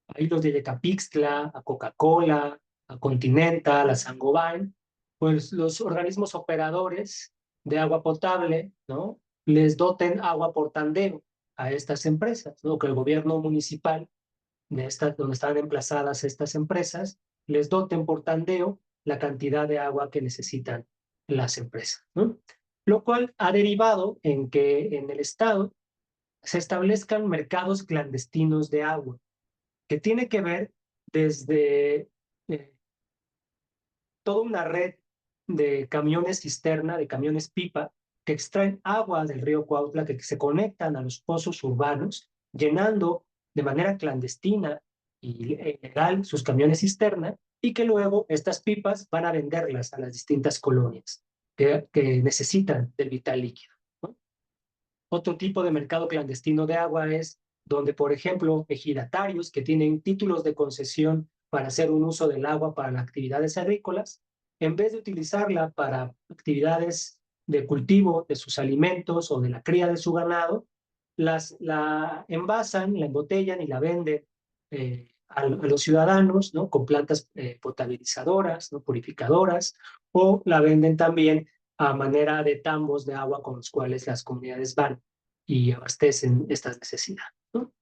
a Hilos de Yecapixtla, a Coca-Cola, a Continental, a Sangobain, pues los organismos operadores de agua potable, ¿no? Les doten agua por tandeo a estas empresas, ¿no? Que el gobierno municipal donde están emplazadas estas empresas, les doten por tandeo la cantidad de agua que necesitan las empresas, ¿no? Lo cual ha derivado en que en el estado se establezcan mercados clandestinos de agua, que tiene que ver desde toda una red de camiones cisterna, de camiones pipa, que extraen agua del río Cuautla, que se conectan a los pozos urbanos, llenando de manera clandestina y legal sus camiones cisterna, y que luego estas pipas van a venderlas a las distintas colonias que necesitan del vital líquido, ¿no? Otro tipo de mercado clandestino de agua es donde, por ejemplo, ejidatarios que tienen títulos de concesión para hacer un uso del agua para las actividades agrícolas, en vez de utilizarla para actividades de cultivo de sus alimentos o de la cría de su ganado, la envasan, la embotellan y la venden a los ciudadanos, ¿no? Con plantas potabilizadoras, ¿no? Purificadoras, o la venden también a manera de tambos de agua con los cuales las comunidades van y abastecen estas necesidades, ¿no?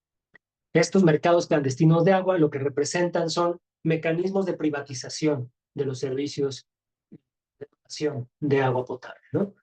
Estos mercados clandestinos de agua lo que representan son mecanismos de privatización de los servicios de dotación de agua potable, ¿no?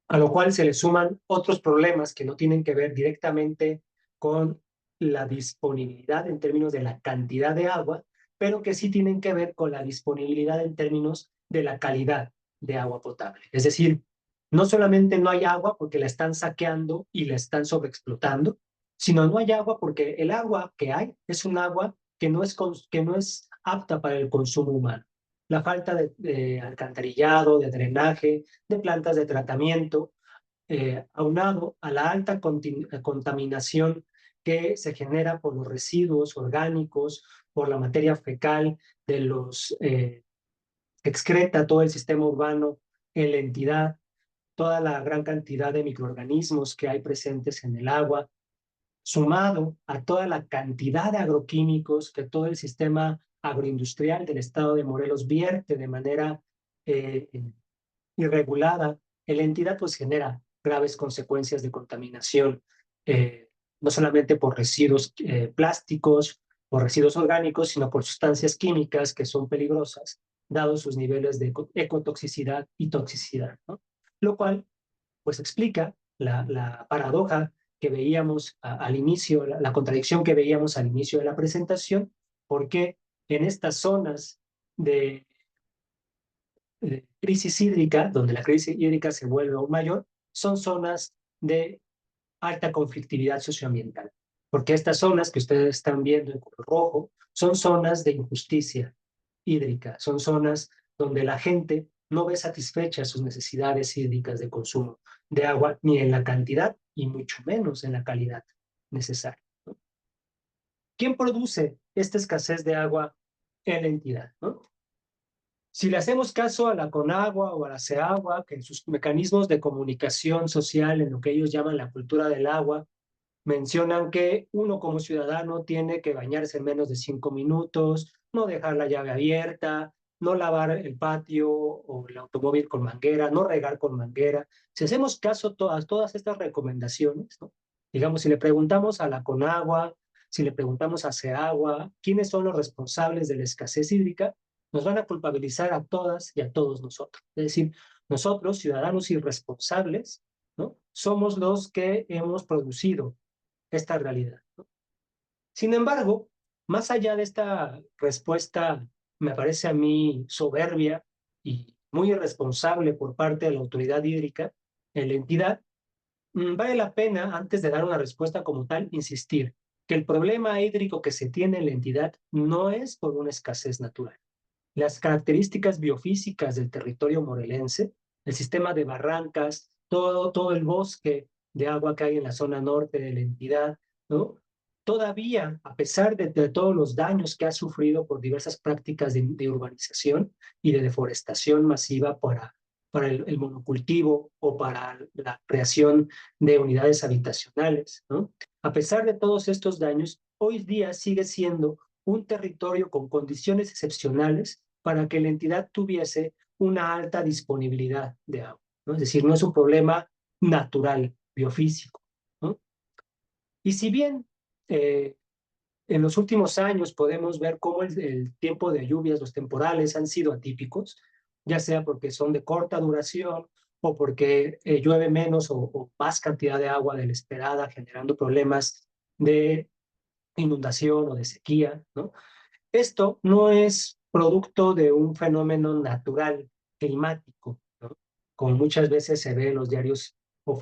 A lo cual se le suman otros problemas que no tienen que ver directamente con la disponibilidad en términos de la cantidad de agua, pero que sí tienen que ver con la disponibilidad en términos de la calidad de agua potable. Es decir, no solamente no hay agua porque la están saqueando y la están sobreexplotando, sino no hay agua porque el agua que hay es un agua que no es apta para el consumo humano. La falta de alcantarillado, de drenaje, de plantas de tratamiento, aunado a la alta contaminación que se genera por los residuos orgánicos, por la materia fecal de los excreta todo el sistema urbano en la entidad, toda la gran cantidad de microorganismos que hay presentes en el agua, sumado a toda la cantidad de agroquímicos que todo el sistema agroindustrial del estado de Morelos vierte de manera eh, irregulada en la entidad, pues genera graves consecuencias de contaminación, no solamente por residuos plásticos o residuos orgánicos, sino por sustancias químicas que son peligrosas, dados sus niveles de ecotoxicidad y toxicidad, ¿no? Lo cual, pues, explica la paradoja que veíamos al inicio, la contradicción que veíamos al inicio de la presentación, porque en estas zonas de crisis hídrica, donde la crisis hídrica se vuelve aún mayor, son zonas de alta conflictividad socioambiental, porque estas zonas que ustedes están viendo en color rojo son zonas de injusticia hídrica, son zonas donde la gente no ve satisfechas sus necesidades hídricas de consumo de agua, ni en la cantidad y mucho menos en la calidad necesaria, ¿no? ¿Quién produce esta escasez de agua en la entidad, ¿no? Si le hacemos caso a la CONAGUA o a la CEAGUA, que en sus mecanismos de comunicación social, en lo que ellos llaman la cultura del agua, mencionan que uno como ciudadano tiene que bañarse en menos de 5 minutos, no dejar la llave abierta, no lavar el patio o el automóvil con manguera, no regar con manguera. Si hacemos caso a todas estas recomendaciones, ¿no? Digamos, si le preguntamos a la CONAGUA, si le preguntamos a CEAGUA, ¿quiénes son los responsables de la escasez hídrica? Nos van a culpabilizar a todas y a todos nosotros. Es decir, nosotros, ciudadanos irresponsables, ¿no? Somos los que hemos producido esta realidad, ¿no? Sin embargo, más allá de esta respuesta, me parece a mí soberbia y muy irresponsable por parte de la autoridad hídrica en la entidad, vale la pena, antes de dar una respuesta como tal, insistir que el problema hídrico que se tiene en la entidad no es por una escasez natural. Las características biofísicas del territorio morelense, el sistema de barrancas, todo el bosque de agua que hay en la zona norte de la entidad, ¿no? Todavía, a pesar de todos los daños que ha sufrido por diversas prácticas de urbanización y de deforestación masiva para el monocultivo o para la creación de unidades habitacionales, ¿no? A pesar de todos estos daños, hoy día sigue siendo un territorio con condiciones excepcionales para que la entidad tuviese una alta disponibilidad de agua, ¿no? Es decir, no es un problema natural, biofísico, ¿no? Y si bien eh, en los últimos años podemos ver cómo el tiempo de lluvias, los temporales han sido atípicos, ya sea porque son de corta duración o porque llueve menos o más cantidad de agua de la esperada, generando problemas de inundación o de sequía, ¿no? Esto no es producto de un fenómeno natural climático, ¿no? Como muchas veces se ve en los diarios o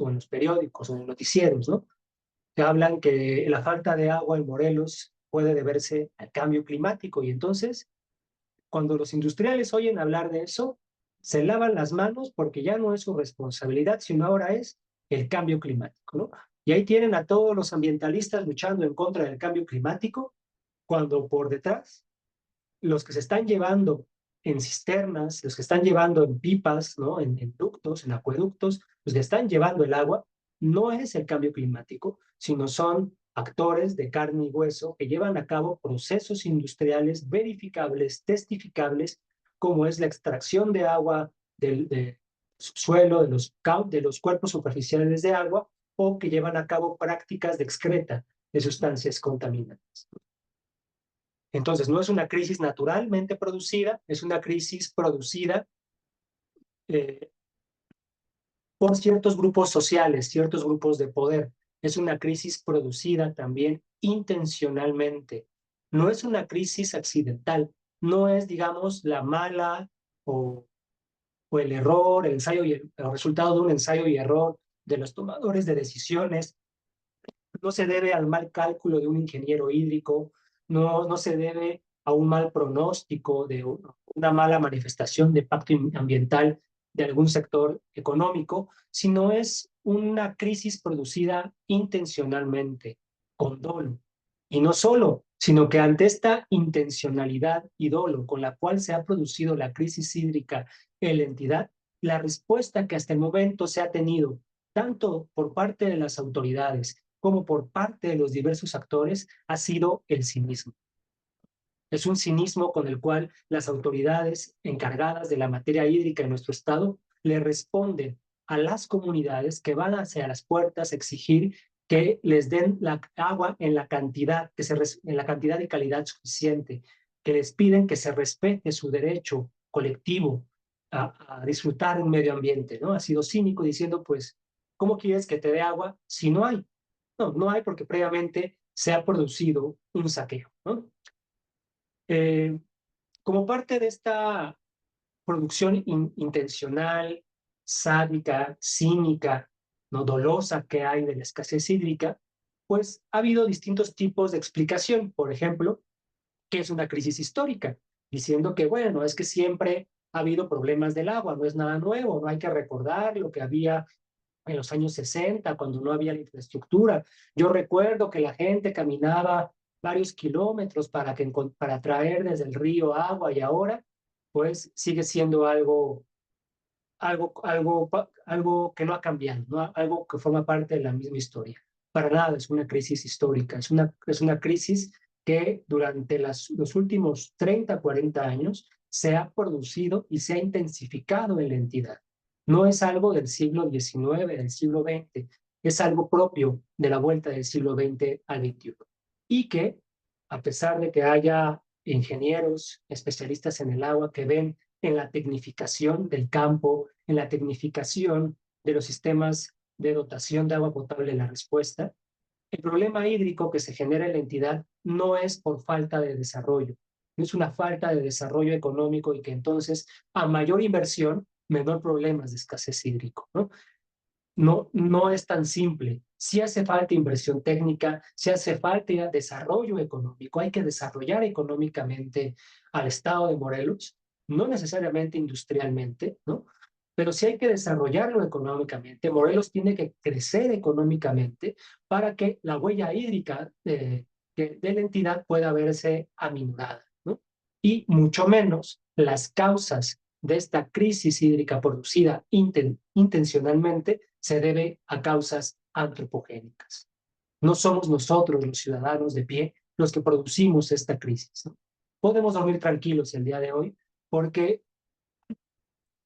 en los periódicos o en los noticieros, ¿no? Que hablan que la falta de agua en Morelos puede deberse al cambio climático y entonces cuando los industriales oyen hablar de eso, se lavan las manos porque ya no es su responsabilidad, sino ahora es el cambio climático, ¿no? Y ahí tienen a todos los ambientalistas luchando en contra del cambio climático cuando por detrás los que se están llevando en cisternas, los que están llevando en pipas, ¿no? En ductos, en acueductos, los que están llevando el agua, no es el cambio climático, sino son actores de carne y hueso que llevan a cabo procesos industriales verificables, testificables, como es la extracción de agua del subsuelo, de los cuerpos superficiales de agua, o que llevan a cabo prácticas de excreta de sustancias contaminantes. Entonces, no es una crisis naturalmente producida, es una crisis producida eh, por ciertos grupos sociales, ciertos grupos de poder. Es una crisis producida también intencionalmente. No es una crisis accidental, no es, digamos, la mala o, o el error, el ensayo y el resultado de un ensayo y error de los tomadores de decisiones. No se debe al mal cálculo de un ingeniero hídrico, no se debe a un mal pronóstico de una mala manifestación de pacto ambiental de algún sector económico, sino es una crisis producida intencionalmente, con dolo. Y no solo, sino que ante esta intencionalidad y dolo con la cual se ha producido la crisis hídrica en la entidad, la respuesta que hasta el momento se ha tenido, tanto por parte de las autoridades como por parte de los diversos actores, ha sido el cinismo. Es un cinismo con el cual las autoridades encargadas de la materia hídrica en nuestro estado le responden a las comunidades que van hacia las puertas a exigir que les den la agua en la cantidad, en la cantidad y calidad suficiente, que les piden que se respete su derecho colectivo a disfrutar un medio ambiente, ¿no? Ha sido cínico diciendo, pues, ¿cómo quieres que te dé agua si no hay? No, no hay porque previamente se ha producido un saqueo, ¿no? Eh, como parte de esta producción intencional, sádica, cínica, no dolosa que hay de la escasez hídrica, pues ha habido distintos tipos de explicación. Por ejemplo, que es una crisis histórica, diciendo que, bueno, es que siempre ha habido problemas del agua, no es nada nuevo, no hay que recordar lo que había en los años 60, cuando no había la infraestructura. Yo recuerdo que la gente caminaba varios kilómetros para traer desde el río agua y ahora pues sigue siendo algo que no ha cambiado, ¿no? Algo que forma parte de la misma historia. Para nada es una crisis histórica, es una crisis que durante los últimos 30, 40 años se ha producido y se ha intensificado en la entidad. No es algo del siglo XIX, del siglo XX, es algo propio de la vuelta del siglo XX al XXI. Y que, a pesar de que haya ingenieros, especialistas en el agua que ven en la tecnificación del campo, en la tecnificación de los sistemas de dotación de agua potable la respuesta, el problema hídrico que se genera en la entidad no es por falta de desarrollo, no es una falta de desarrollo económico y que entonces a mayor inversión, menor problemas de escasez hídrico, ¿no? No es tan simple. Si hace falta inversión técnica, si hace falta desarrollo económico, hay que desarrollar económicamente al estado de Morelos, no necesariamente industrialmente, ¿no? Pero sí hay que desarrollarlo económicamente. Morelos tiene que crecer económicamente para que la huella hídrica de la entidad pueda verse aminorada, ¿no? Y mucho menos las causas de esta crisis hídrica producida intencionalmente se debe a causas antropogénicas. No somos nosotros, los ciudadanos de pie, los que producimos esta crisis, ¿no? Podemos dormir tranquilos el día de hoy porque,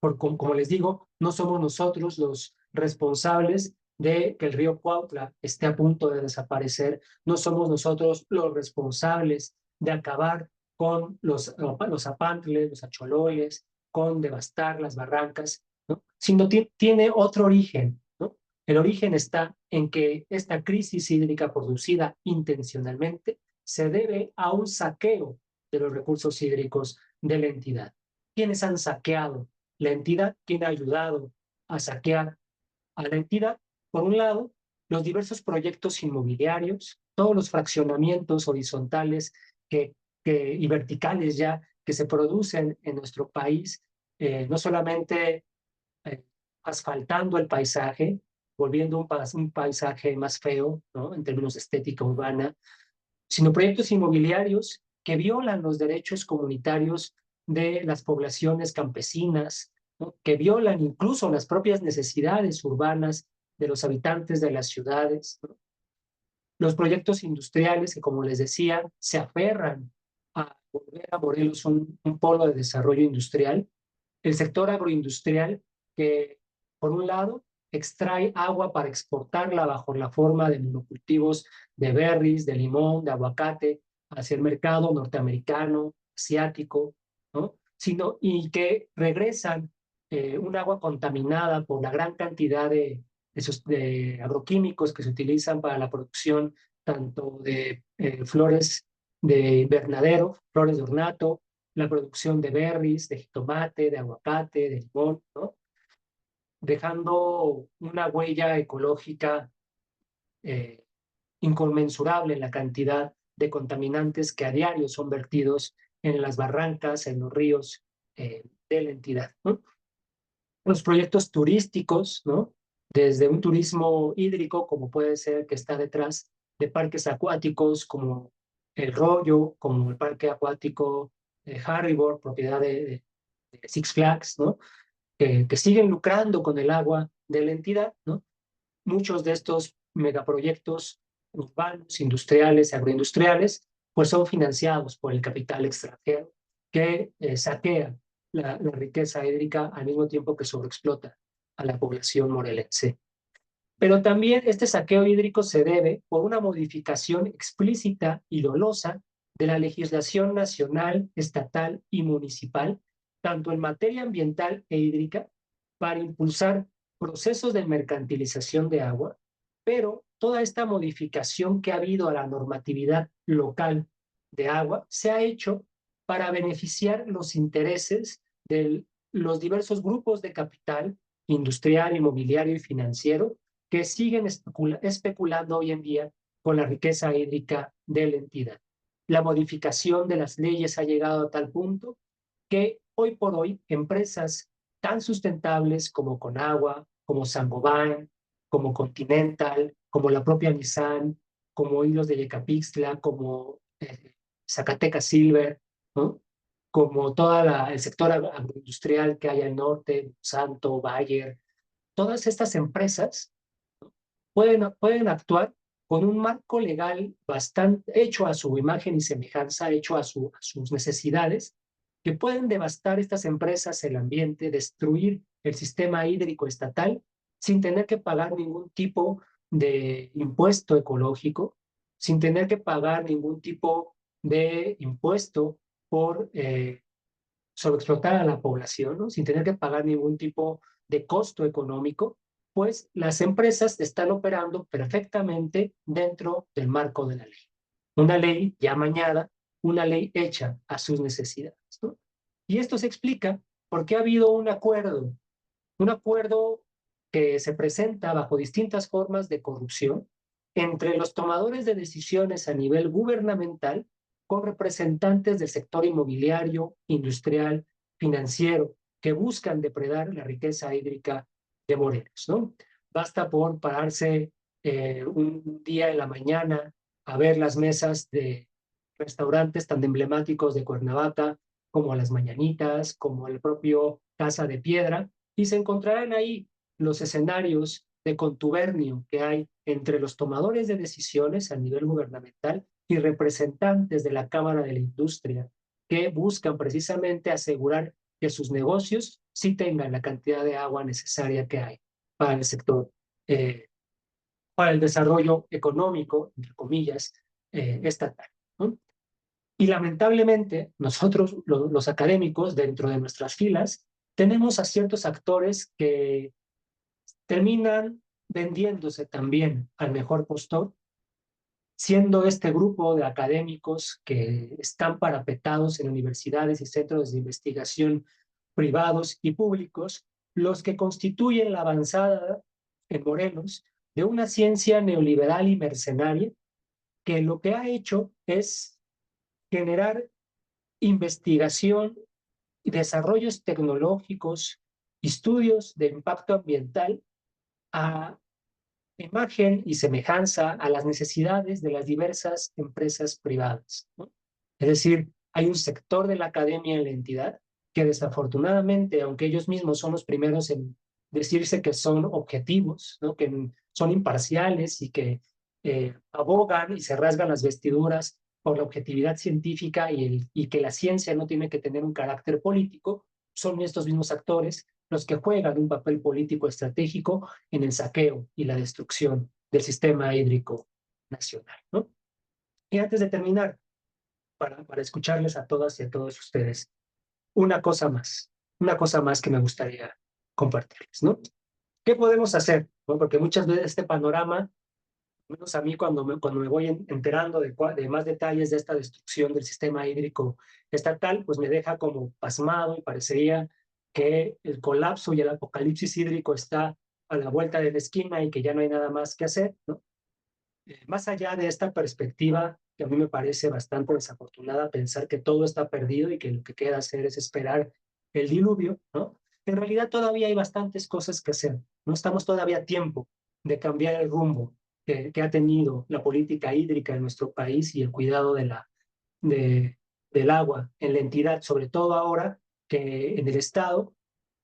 como les digo, no somos nosotros los responsables de que el río Cuautla esté a punto de desaparecer, no somos nosotros los responsables de acabar con los apantles, los achololes, con devastar las barrancas, ¿no? Sino tiene otro origen, ¿no? El origen está en que esta crisis hídrica producida intencionalmente se debe a un saqueo de los recursos hídricos de la entidad. ¿Quiénes han saqueado la entidad? ¿Quién ha ayudado a saquear a la entidad? Por un lado, los diversos proyectos inmobiliarios, todos los fraccionamientos horizontales y verticales ya que se producen en nuestro país, no solamente eh, asfaltando el paisaje, volviendo un paisaje más feo, ¿no? En términos de estética urbana, sino proyectos inmobiliarios que violan los derechos comunitarios de las poblaciones campesinas, ¿no? Que violan incluso las propias necesidades urbanas de los habitantes de las ciudades, ¿no? Los proyectos industriales que, como les decía, se aferran a volver a Morelos un polo de desarrollo industrial. El sector agroindustrial que, por un lado, extrae agua para exportarla bajo la forma de monocultivos de berries, de limón, de aguacate, hacia el mercado norteamericano, asiático, ¿no? Y que regresan un agua contaminada por la gran cantidad de agroquímicos que se utilizan para la producción tanto de flores de invernadero, flores de ornato, la producción de berries, de jitomate, de aguacate, de limón, ¿no? Dejando una huella ecológica eh, inconmensurable en la cantidad de contaminantes que a diario son vertidos en las barrancas, en los ríos de la entidad, ¿no? Los proyectos turísticos, ¿no? Desde un turismo hídrico, como puede ser que está detrás de parques acuáticos como el Rollo, como el parque acuático Harribor, propiedad de Six Flags, ¿no? Que siguen lucrando con el agua de la entidad, ¿no? Muchos de estos megaproyectos urbanos, industriales, agroindustriales, pues son financiados por el capital extranjero que saquea la riqueza hídrica al mismo tiempo que sobreexplota a la población morelense. Pero también este saqueo hídrico se debe por una modificación explícita y dolosa de la legislación nacional, estatal y municipal, tanto en materia ambiental e hídrica, para impulsar procesos de mercantilización de agua, pero toda esta modificación que ha habido a la normatividad local de agua se ha hecho para beneficiar los intereses de los diversos grupos de capital industrial, inmobiliario y financiero que siguen especulando hoy en día con la riqueza hídrica de la entidad. La modificación de las leyes ha llegado a tal punto que hoy por hoy empresas tan sustentables como Conagua, como Sangoban, como Continental, como la propia Nissan, como Hilos de Yecapixtla, como Zacatecas Silver, ¿no? Como todo el sector agroindustrial que hay al norte, Santo, Bayer, todas estas empresas pueden actuar con un marco legal bastante hecho a su imagen y semejanza, hecho a sus necesidades, que pueden devastar estas empresas el ambiente, destruir el sistema hídrico estatal sin tener que pagar ningún tipo de impuesto ecológico, sin tener que pagar ningún tipo de impuesto por sobreexplotar a la población, ¿no? Sin tener que pagar ningún tipo de costo económico, pues las empresas están operando perfectamente dentro del marco de la ley. Una ley ya amañada, una ley hecha a sus necesidades, ¿no? Y esto se explica porque ha habido un acuerdo que se presenta bajo distintas formas de corrupción entre los tomadores de decisiones a nivel gubernamental con representantes del sector inmobiliario, industrial, financiero, que buscan depredar la riqueza hídrica de Morelos, ¿no? Basta por pararse un día en la mañana a ver las mesas de restaurantes tan emblemáticos de Cuernavaca, como Las Mañanitas, como el propio Casa de Piedra, y se encontrarán ahí los escenarios de contubernio que hay entre los tomadores de decisiones a nivel gubernamental y representantes de la Cámara de la Industria que buscan precisamente asegurar que sus negocios sí tengan la cantidad de agua necesaria que hay para el sector, para el desarrollo económico, entre comillas, estatal, ¿no? Y lamentablemente, nosotros, los académicos, dentro de nuestras filas, tenemos a ciertos actores que terminan vendiéndose también al mejor postor, siendo este grupo de académicos que están parapetados en universidades y centros de investigación privados y públicos, los que constituyen la avanzada en Morelos de una ciencia neoliberal y mercenaria que lo que ha hecho es generar investigación y desarrollos tecnológicos, estudios de impacto ambiental a imagen y semejanza a las necesidades de las diversas empresas privadas, ¿no? Es decir, hay un sector de la academia en la entidad que desafortunadamente, aunque ellos mismos son los primeros en decirse que son objetivos, ¿no? Que son imparciales y que abogan y se rasgan las vestiduras por la objetividad científica y que la ciencia no tiene que tener un carácter político, son estos mismos actores los que juegan un papel político estratégico en el saqueo y la destrucción del sistema hídrico nacional, ¿no? Y antes de terminar, para escucharles a todas y a todos ustedes, una una cosa más que me gustaría compartirles, ¿no? ¿Qué podemos hacer? ¿No? Porque muchas veces este panorama, menos a mí cuando me voy enterando de más detalles de esta destrucción del sistema hídrico estatal, pues me deja como pasmado y parecería que el colapso y el apocalipsis hídrico está a la vuelta de la esquina y que ya no hay nada más que hacer, ¿no? Más allá de esta perspectiva, que a mí me parece bastante desafortunada pensar que todo está perdido y que lo que queda hacer es esperar el diluvio, ¿no? En realidad todavía hay bastantes cosas que hacer. No estamos todavía a tiempo de cambiar el rumbo que ha tenido la política hídrica en nuestro país y el cuidado de, del agua en la entidad, sobre todo ahora que en el Estado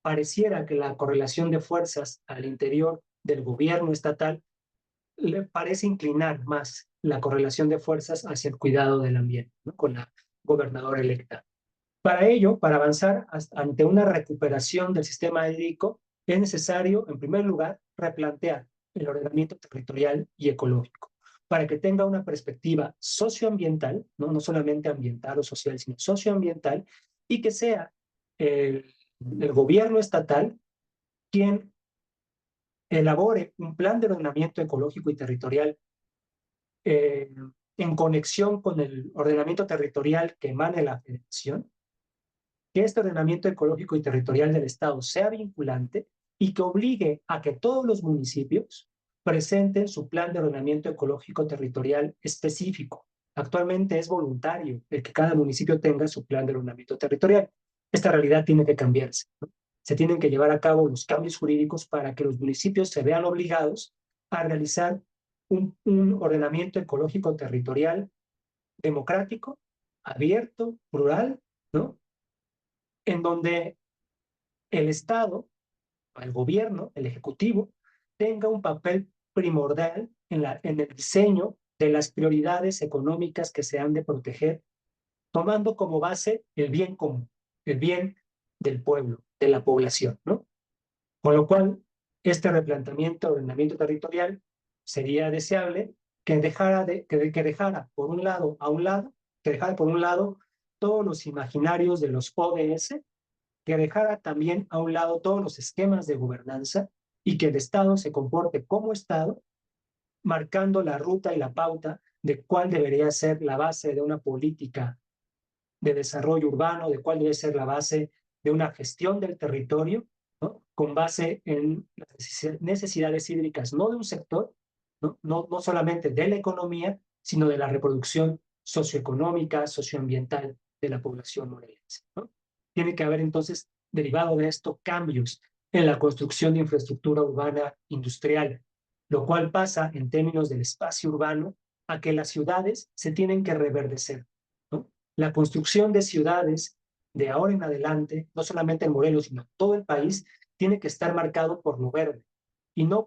pareciera que la correlación de fuerzas al interior del gobierno estatal le parece inclinar más la correlación de fuerzas hacia el cuidado del ambiente, ¿no? Con la gobernadora electa. Para ello, para avanzar ante una recuperación del sistema hídrico, es necesario, en primer lugar, replantear el ordenamiento territorial y ecológico, para que tenga una perspectiva socioambiental, ¿no? No solamente ambiental o social, sino socioambiental, y que sea el, el gobierno estatal quien elabore un plan de ordenamiento ecológico y territorial eh, en conexión con el ordenamiento territorial que emane la federación, que este ordenamiento ecológico y territorial del Estado sea vinculante y que obligue a que todos los municipios presenten su plan de ordenamiento ecológico territorial específico. Actualmente es voluntario el que cada municipio tenga su plan de ordenamiento territorial. Esta realidad tiene que cambiarse, ¿no? Se tienen que llevar a cabo los cambios jurídicos para que los municipios se vean obligados a realizar un ordenamiento ecológico territorial democrático, abierto, plural, ¿no? En donde el Estado, el gobierno, el Ejecutivo, tenga un papel primordial en el diseño de las prioridades económicas que se han de proteger, tomando como base el bien común, el bien del pueblo, de la población, ¿no? Con lo cual, este replanteamiento, ordenamiento territorial, sería deseable que dejara por un lado, que dejara por un lado todos los imaginarios de los ODS, que dejara también a un lado todos los esquemas de gobernanza y que el Estado se comporte como Estado, marcando la ruta y la pauta de cuál debería ser la base de una política de desarrollo urbano, de cuál debe ser la base de una gestión del territorio, ¿no? Con base en las necesidades hídricas, no de un sector, no solamente de la economía, sino de la reproducción socioeconómica, socioambiental de la población morelense, ¿no? Tiene que haber entonces, derivado de esto, cambios en la construcción de infraestructura urbana industrial, lo cual pasa en términos del espacio urbano a que las ciudades se tienen que reverdecer, ¿no? La construcción de ciudades de ahora en adelante, no solamente en Morelos, sino en todo el país, tiene que estar marcado por lo verde. Y no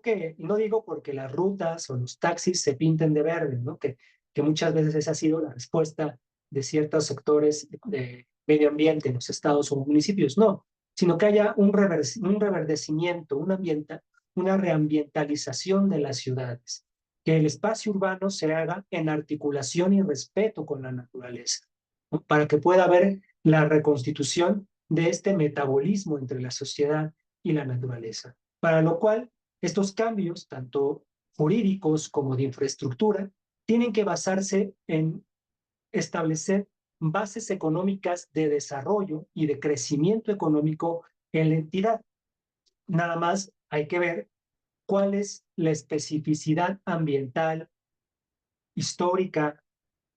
digo porque las rutas o los taxis se pinten de verde, ¿no? Que muchas veces esa ha sido la respuesta de ciertos sectores de medio ambiente en los estados o municipios, no, sino que haya un reverdecimiento, una reambientalización de las ciudades, que el espacio urbano se haga en articulación y respeto con la naturaleza, ¿no? Para que pueda haber la reconstitución de este metabolismo entre la sociedad y la naturaleza. Para lo cual, estos cambios, tanto jurídicos como de infraestructura, tienen que basarse en establecer bases económicas de desarrollo y de crecimiento económico en la entidad. Nada más hay que ver cuál es la especificidad ambiental, histórica,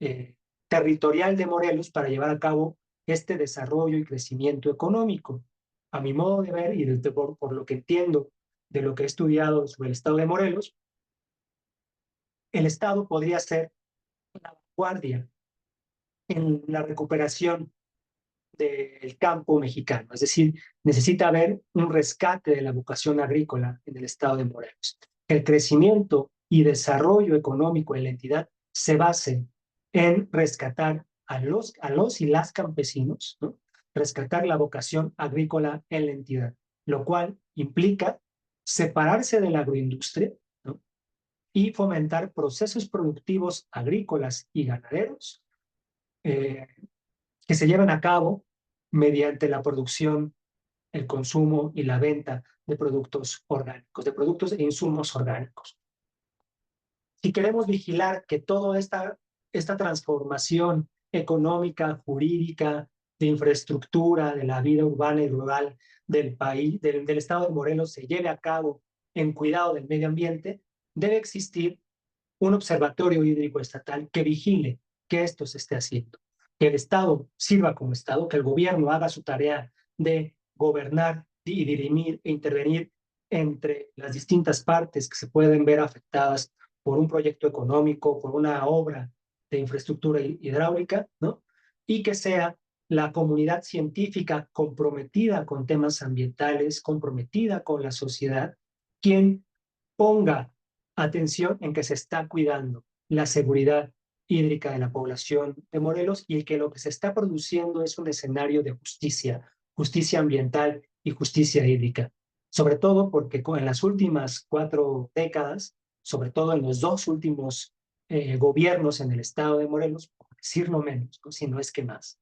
eh, territorial de Morelos para llevar a cabo este desarrollo y crecimiento económico. A mi modo de ver y por lo que entiendo de lo que he estudiado sobre el estado de Morelos, el Estado podría ser la vanguardia en la recuperación del campo mexicano. Es decir, necesita haber un rescate de la vocación agrícola en el estado de Morelos. El crecimiento y desarrollo económico en la entidad se base en rescatar a los y las campesinos, ¿no? Rescatar la vocación agrícola en la entidad, lo cual implica separarse de la agroindustria, ¿no? Y fomentar procesos productivos agrícolas y ganaderos eh, que se llevan a cabo mediante la producción, el consumo y la venta de productos orgánicos, de productos e insumos orgánicos. Si queremos vigilar que toda esta transformación económica, jurídica, de infraestructura, de la vida urbana y rural del país, del estado de Morelos se lleve a cabo en cuidado del medio ambiente, debe existir un observatorio hídrico estatal que vigile que esto se esté haciendo, que el Estado sirva como Estado, que el gobierno haga su tarea de gobernar y dirimir e intervenir entre las distintas partes que se pueden ver afectadas por un proyecto económico, por una obra de infraestructura hidráulica, ¿no? Y que sea la comunidad científica comprometida con temas ambientales, comprometida con la sociedad, quien ponga atención en que se está cuidando la seguridad hídrica de la población de Morelos y que lo que se está produciendo es un escenario de justicia, justicia ambiental y justicia hídrica. Sobre todo porque en las últimas 4 décadas, sobre todo en los 2 últimos gobiernos en el estado de Morelos, por decir no menos, ¿no? Si no es que más.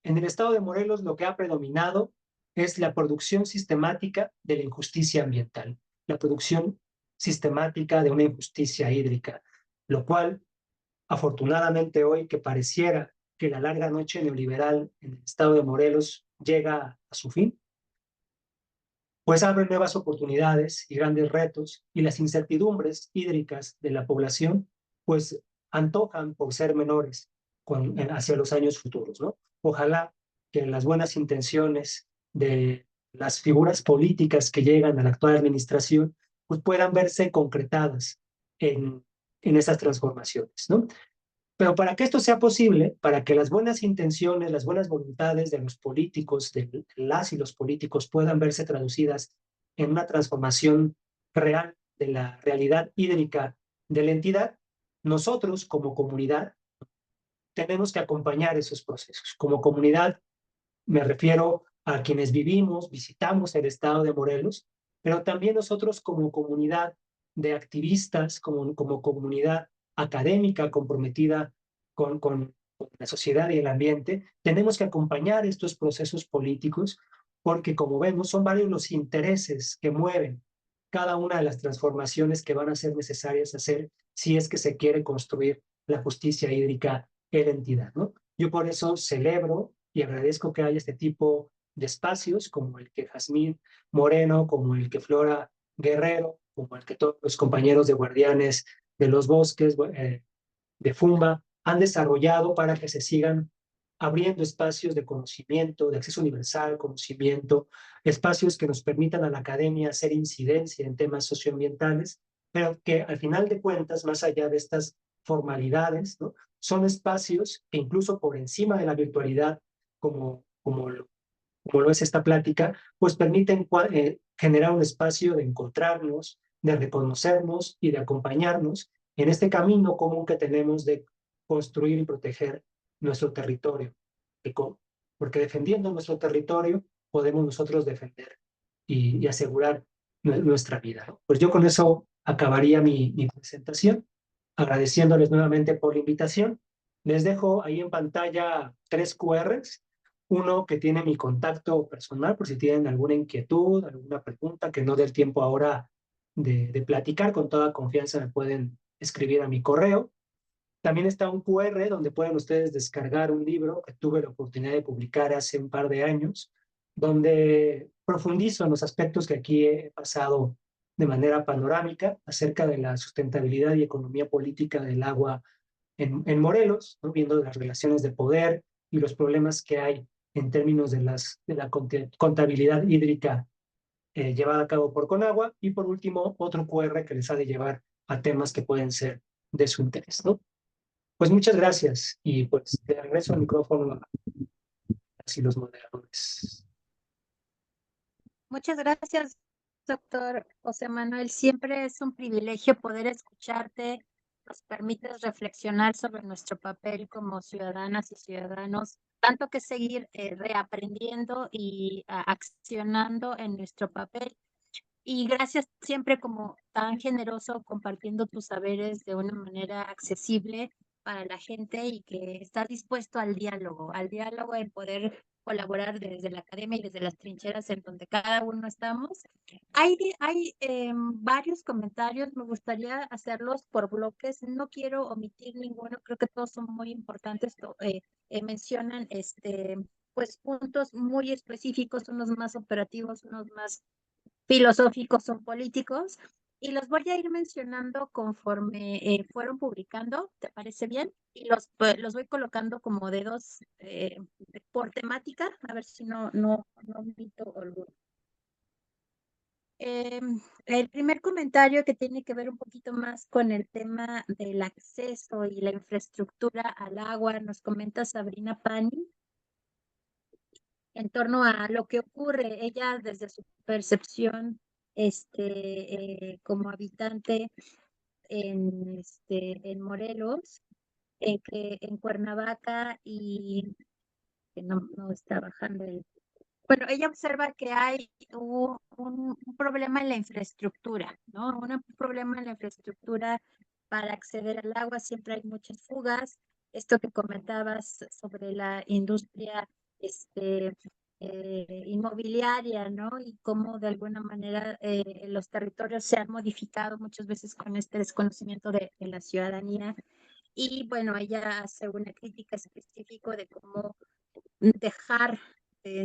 En el estado de Morelos lo que ha predominado es la producción sistemática de la injusticia ambiental, la producción sistemática de una injusticia hídrica, lo cual, afortunadamente hoy que pareciera que la larga noche neoliberal en el estado de Morelos llega a su fin, pues abre nuevas oportunidades y grandes retos y las incertidumbres hídricas de la población pues antojan por ser menores hacia los años futuros, ¿no? Ojalá que las buenas intenciones de las figuras políticas que llegan a la actual administración pues puedan verse concretadas en esas transformaciones, ¿no? Pero para que esto sea posible, para que las buenas intenciones, las buenas voluntades de los políticos, de las y los políticos puedan verse traducidas en una transformación real de la realidad hídrica de la entidad, nosotros como comunidad tenemos que acompañar esos procesos. Como comunidad me refiero a quienes vivimos, visitamos el estado de Morelos, pero también nosotros como comunidad de activistas, como comunidad académica comprometida con la sociedad y el ambiente, tenemos que acompañar estos procesos políticos porque, como vemos, son varios los intereses que mueven cada una de las transformaciones que van a ser necesarias hacer si es que se quiere construir la justicia hídrica en la entidad, ¿no? Yo por eso celebro y agradezco que haya este tipo de espacios como el que Jazmín Moreno, como el que Flora Guerrero, como el que todos los compañeros de Guardianes de los Bosques, de FUMBA, han desarrollado para que se sigan abriendo espacios de conocimiento, de acceso universal, conocimiento, espacios que nos permitan a la academia hacer incidencia en temas socioambientales, pero que al final de cuentas, más allá de estas formalidades, ¿no? Son espacios que incluso por encima de la virtualidad, como lo es esta plática, pues permiten generar un espacio de encontrarnos, de reconocernos y de acompañarnos en este camino común que tenemos de construir y proteger nuestro territorio. Porque defendiendo nuestro territorio podemos nosotros defender y asegurar nuestra vida, ¿no? Pues yo con eso acabaría mi presentación, agradeciéndoles nuevamente por la invitación. Les dejo ahí en pantalla 3 QRs, uno que tiene mi contacto personal por si tienen alguna inquietud, alguna pregunta que no dé el tiempo ahora de platicar, con toda confianza me pueden escribir a mi correo. También está un QR donde pueden ustedes descargar un libro que tuve la oportunidad de publicar hace un par de años, donde profundizo en los aspectos que aquí he pasado de manera panorámica acerca de la sustentabilidad y economía política del agua en Morelos, ¿no? Viendo las relaciones de poder y los problemas que hay en términos de la contabilidad hídrica llevada a cabo por Conagua. Y por último, otro QR que les ha de llevar a temas que pueden ser de su interés, ¿no? Pues muchas gracias y pues de regreso al micrófono a así los moderadores. Muchas gracias, doctor José Manuel. Siempre es un privilegio poder escucharte. Nos permites reflexionar sobre nuestro papel como ciudadanas y ciudadanos, tanto que seguir reaprendiendo y accionando en nuestro papel. Y gracias siempre como tan generoso compartiendo tus saberes de una manera accesible para la gente y que estás dispuesto al diálogo en poder colaborar desde la academia y desde las trincheras en donde cada uno estamos. Hay varios comentarios, me gustaría hacerlos por bloques, no quiero omitir ninguno, creo que todos son muy importantes, mencionan pues puntos muy específicos, unos más operativos, unos más filosóficos o políticos, y los voy a ir mencionando conforme fueron publicando, ¿te parece bien? Y los voy colocando como dedos por temática, a ver si no omito alguno. El primer comentario que tiene que ver un poquito más con el tema del acceso y la infraestructura al agua, nos comenta Sabrina Pani en torno a lo que ocurre, ella desde su percepción como habitante en Morelos, que en Cuernavaca y que no está bajando el... Bueno, ella observa que hay un problema en la infraestructura, ¿no? Un problema en la infraestructura para acceder al agua, siempre hay muchas fugas. Esto que comentabas sobre la industria inmobiliaria, ¿no? Y cómo de alguna manera los territorios se han modificado muchas veces con este desconocimiento de la ciudadanía. Y bueno, ella hace una crítica específica de cómo dejar,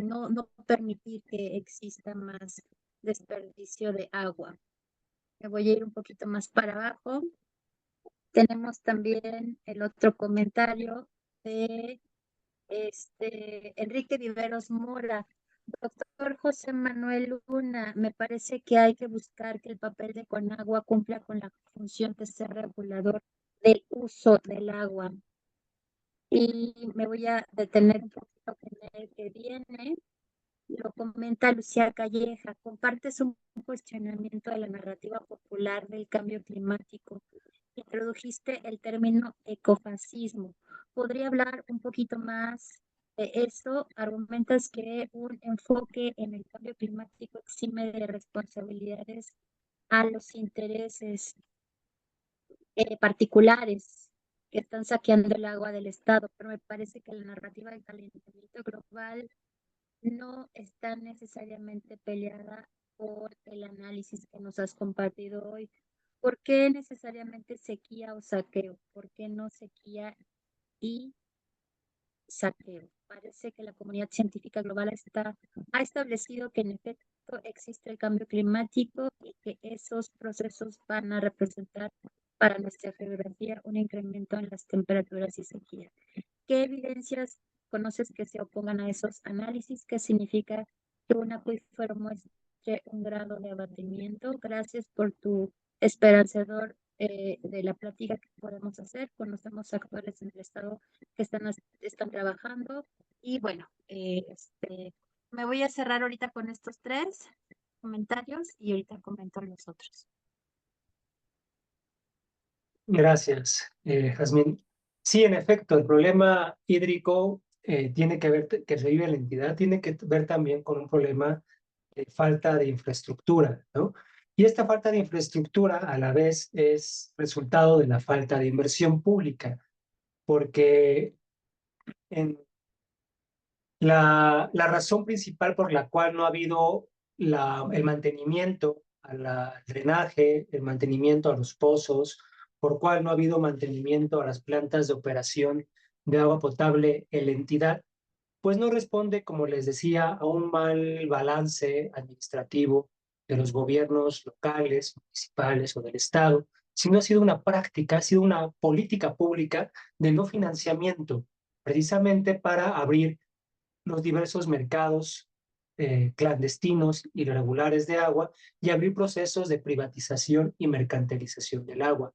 no permitir que exista más desperdicio de agua. Me voy a ir un poquito más para abajo. Tenemos también el otro comentario de Enrique Viveros Mora. Doctor José Manuel Luna, me parece que hay que buscar que el papel de Conagua cumpla con la función de ser regulador del uso del agua. Y me voy a detener un poquito en el que viene. Lo comenta Lucía Calleja, compartes un cuestionamiento de la narrativa popular del cambio climático. Introdujiste el término ecofascismo. ¿Podría hablar un poquito más de eso? Argumentas que un enfoque en el cambio climático exime de responsabilidades a los intereses particulares que están saqueando el agua del Estado, pero me parece que la narrativa del calentamiento global no está necesariamente peleada por el análisis que nos has compartido hoy. ¿Por qué necesariamente sequía o saqueo? ¿Por qué no sequía y saqueo? Parece que la comunidad científica global ha establecido que en efecto existe el cambio climático y que esos procesos van a representar para nuestra geografía un incremento en las temperaturas y sequía. ¿Qué evidencias conoces que se opongan a esos análisis? ¿Qué significa que un acuífero muestre un grado de abatimiento? Gracias por tu esperanzador de la plática que podemos hacer. Conocemos actores en el Estado que están trabajando. Y bueno, me voy a cerrar ahorita con estos tres comentarios y ahorita comento los otros. Gracias, Jazmín. Sí, en efecto, el problema hídrico tiene que ver, que se vive en la entidad, tiene que ver también con un problema de falta de infraestructura, ¿no? Y esta falta de infraestructura a la vez es resultado de la falta de inversión pública, porque en la razón principal por la cual no ha habido el mantenimiento al drenaje, el mantenimiento a los pozos, por cual no ha habido mantenimiento a las plantas de operación de agua potable en la entidad, pues no responde, como les decía, a un mal balance administrativo de los gobiernos locales, municipales o del Estado, sino ha sido una práctica, ha sido una política pública de no financiamiento, precisamente para abrir los diversos mercados clandestinos, irregulares de agua y abrir procesos de privatización y mercantilización del agua.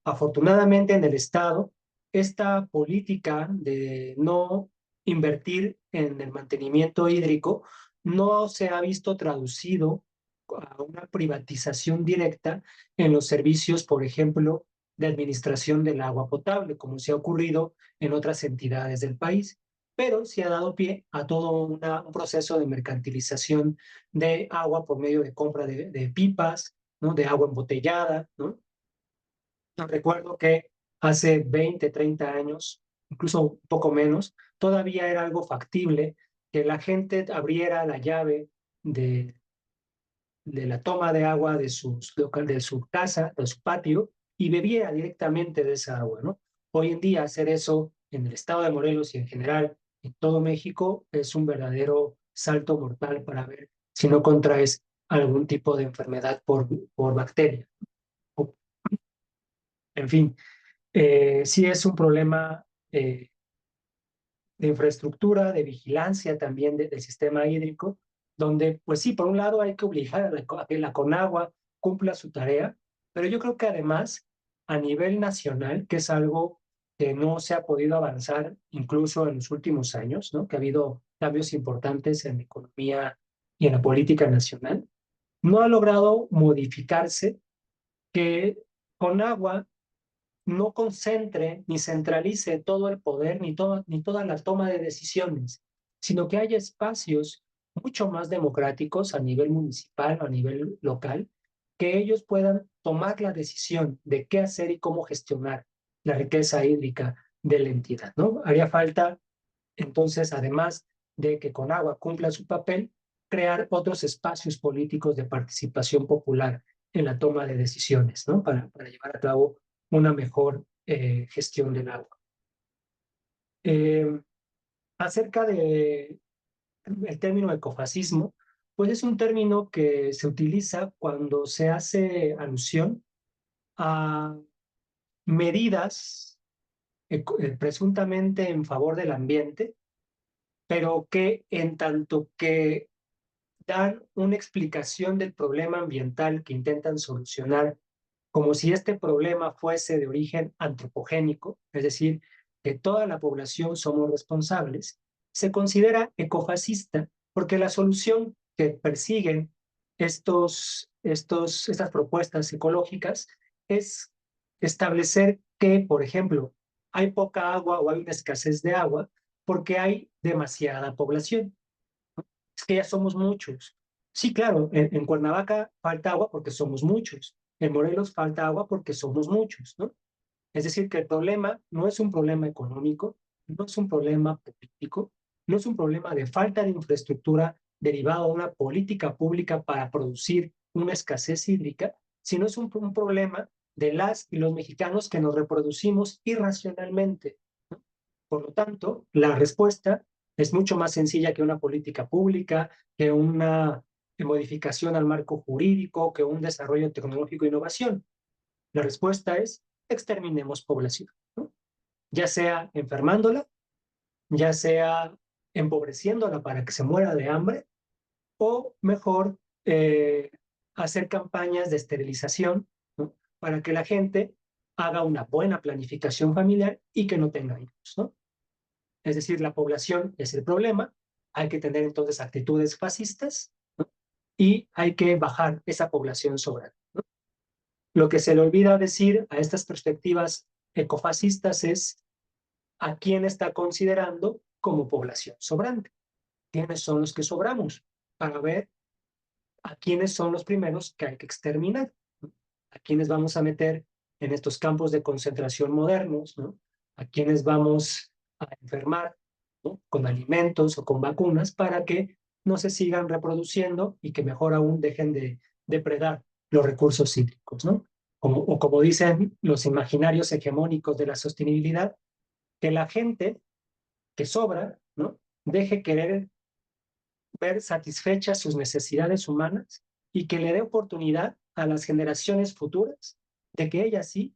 Afortunadamente en el Estado, esta política de no invertir en el mantenimiento hídrico no se ha visto traducido a una privatización directa en los servicios, por ejemplo, de administración del agua potable, como se ha ocurrido en otras entidades del país, pero sí ha dado pie a todo un proceso de mercantilización de agua por medio de compra de pipas, ¿no? De agua embotellada, ¿no? Recuerdo que hace 20, 30 años, incluso un poco menos, todavía era algo factible que la gente abriera la llave de la toma de agua de su casa, de su patio, y bebiera directamente de esa agua, ¿no? Hoy en día hacer eso en el estado de Morelos y en general en todo México es un verdadero salto mortal para ver si no contraes algún tipo de enfermedad por bacteria. En fin, sí es un problema de infraestructura, de vigilancia también del sistema hídrico, donde, pues sí, por un lado hay que obligar a que la Conagua cumpla su tarea, pero yo creo que además a nivel nacional, que es algo que no se ha podido avanzar incluso en los últimos años, ¿no? Que ha habido cambios importantes en la economía y en la política nacional, no ha logrado modificarse que Conagua no concentre ni centralice todo el poder ni toda la toma de decisiones, sino que haya espacios mucho más democráticos a nivel municipal o a nivel local, que ellos puedan tomar la decisión de qué hacer y cómo gestionar la riqueza hídrica de la entidad, ¿no? Haría falta, entonces, además de que Conagua cumpla su papel, crear otros espacios políticos de participación popular en la toma de decisiones, ¿no? Para llevar a cabo una mejor gestión del agua. Eh, Acerca de el término ecofascismo, pues es un término que se utiliza cuando se hace alusión a medidas presuntamente en favor del ambiente, pero que en tanto que dan una explicación del problema ambiental que intentan solucionar como si este problema fuese de origen antropogénico, es decir, que toda la población somos responsables, se considera ecofascista porque la solución que persiguen estas propuestas ecológicas es establecer que, por ejemplo, hay poca agua o hay una escasez de agua porque hay demasiada población. Es que ya somos muchos. Sí, claro, en Cuernavaca falta agua porque somos muchos. En Morelos falta agua porque somos muchos, ¿no? Es decir, que el problema no es un problema económico, no es un problema político, no es un problema de falta de infraestructura derivado de una política pública para producir una escasez hídrica, sino es un problema de las y los mexicanos que nos reproducimos irracionalmente. Por lo tanto, la respuesta es mucho más sencilla que una política pública, que una modificación al marco jurídico, que un desarrollo tecnológico e innovación. La respuesta es exterminemos población, ¿no? Ya sea enfermándola, ya sea empobreciéndola para que se muera de hambre, o mejor, hacer campañas de esterilización, ¿no? Para que la gente haga una buena planificación familiar y que no tenga hijos, ¿no? Es decir, la población es el problema, hay que tener entonces actitudes fascistas, ¿no? Y hay que bajar esa población sobrante, ¿no? Lo que se le olvida decir a estas perspectivas ecofascistas es a quién está considerando como población sobrante. ¿Quiénes son los que sobramos? Para ver a quiénes son los primeros que hay que exterminar, ¿no? A quiénes vamos a meter en estos campos de concentración modernos, ¿no? A quiénes vamos a enfermar, ¿no? Con alimentos o con vacunas para que no se sigan reproduciendo y que mejor aún dejen de depredar los recursos hídricos, ¿no? O como dicen los imaginarios hegemónicos de la sostenibilidad, que la gente que sobra, ¿no? Deje querer ver satisfechas sus necesidades humanas y que le dé oportunidad a las generaciones futuras de que ellas sí,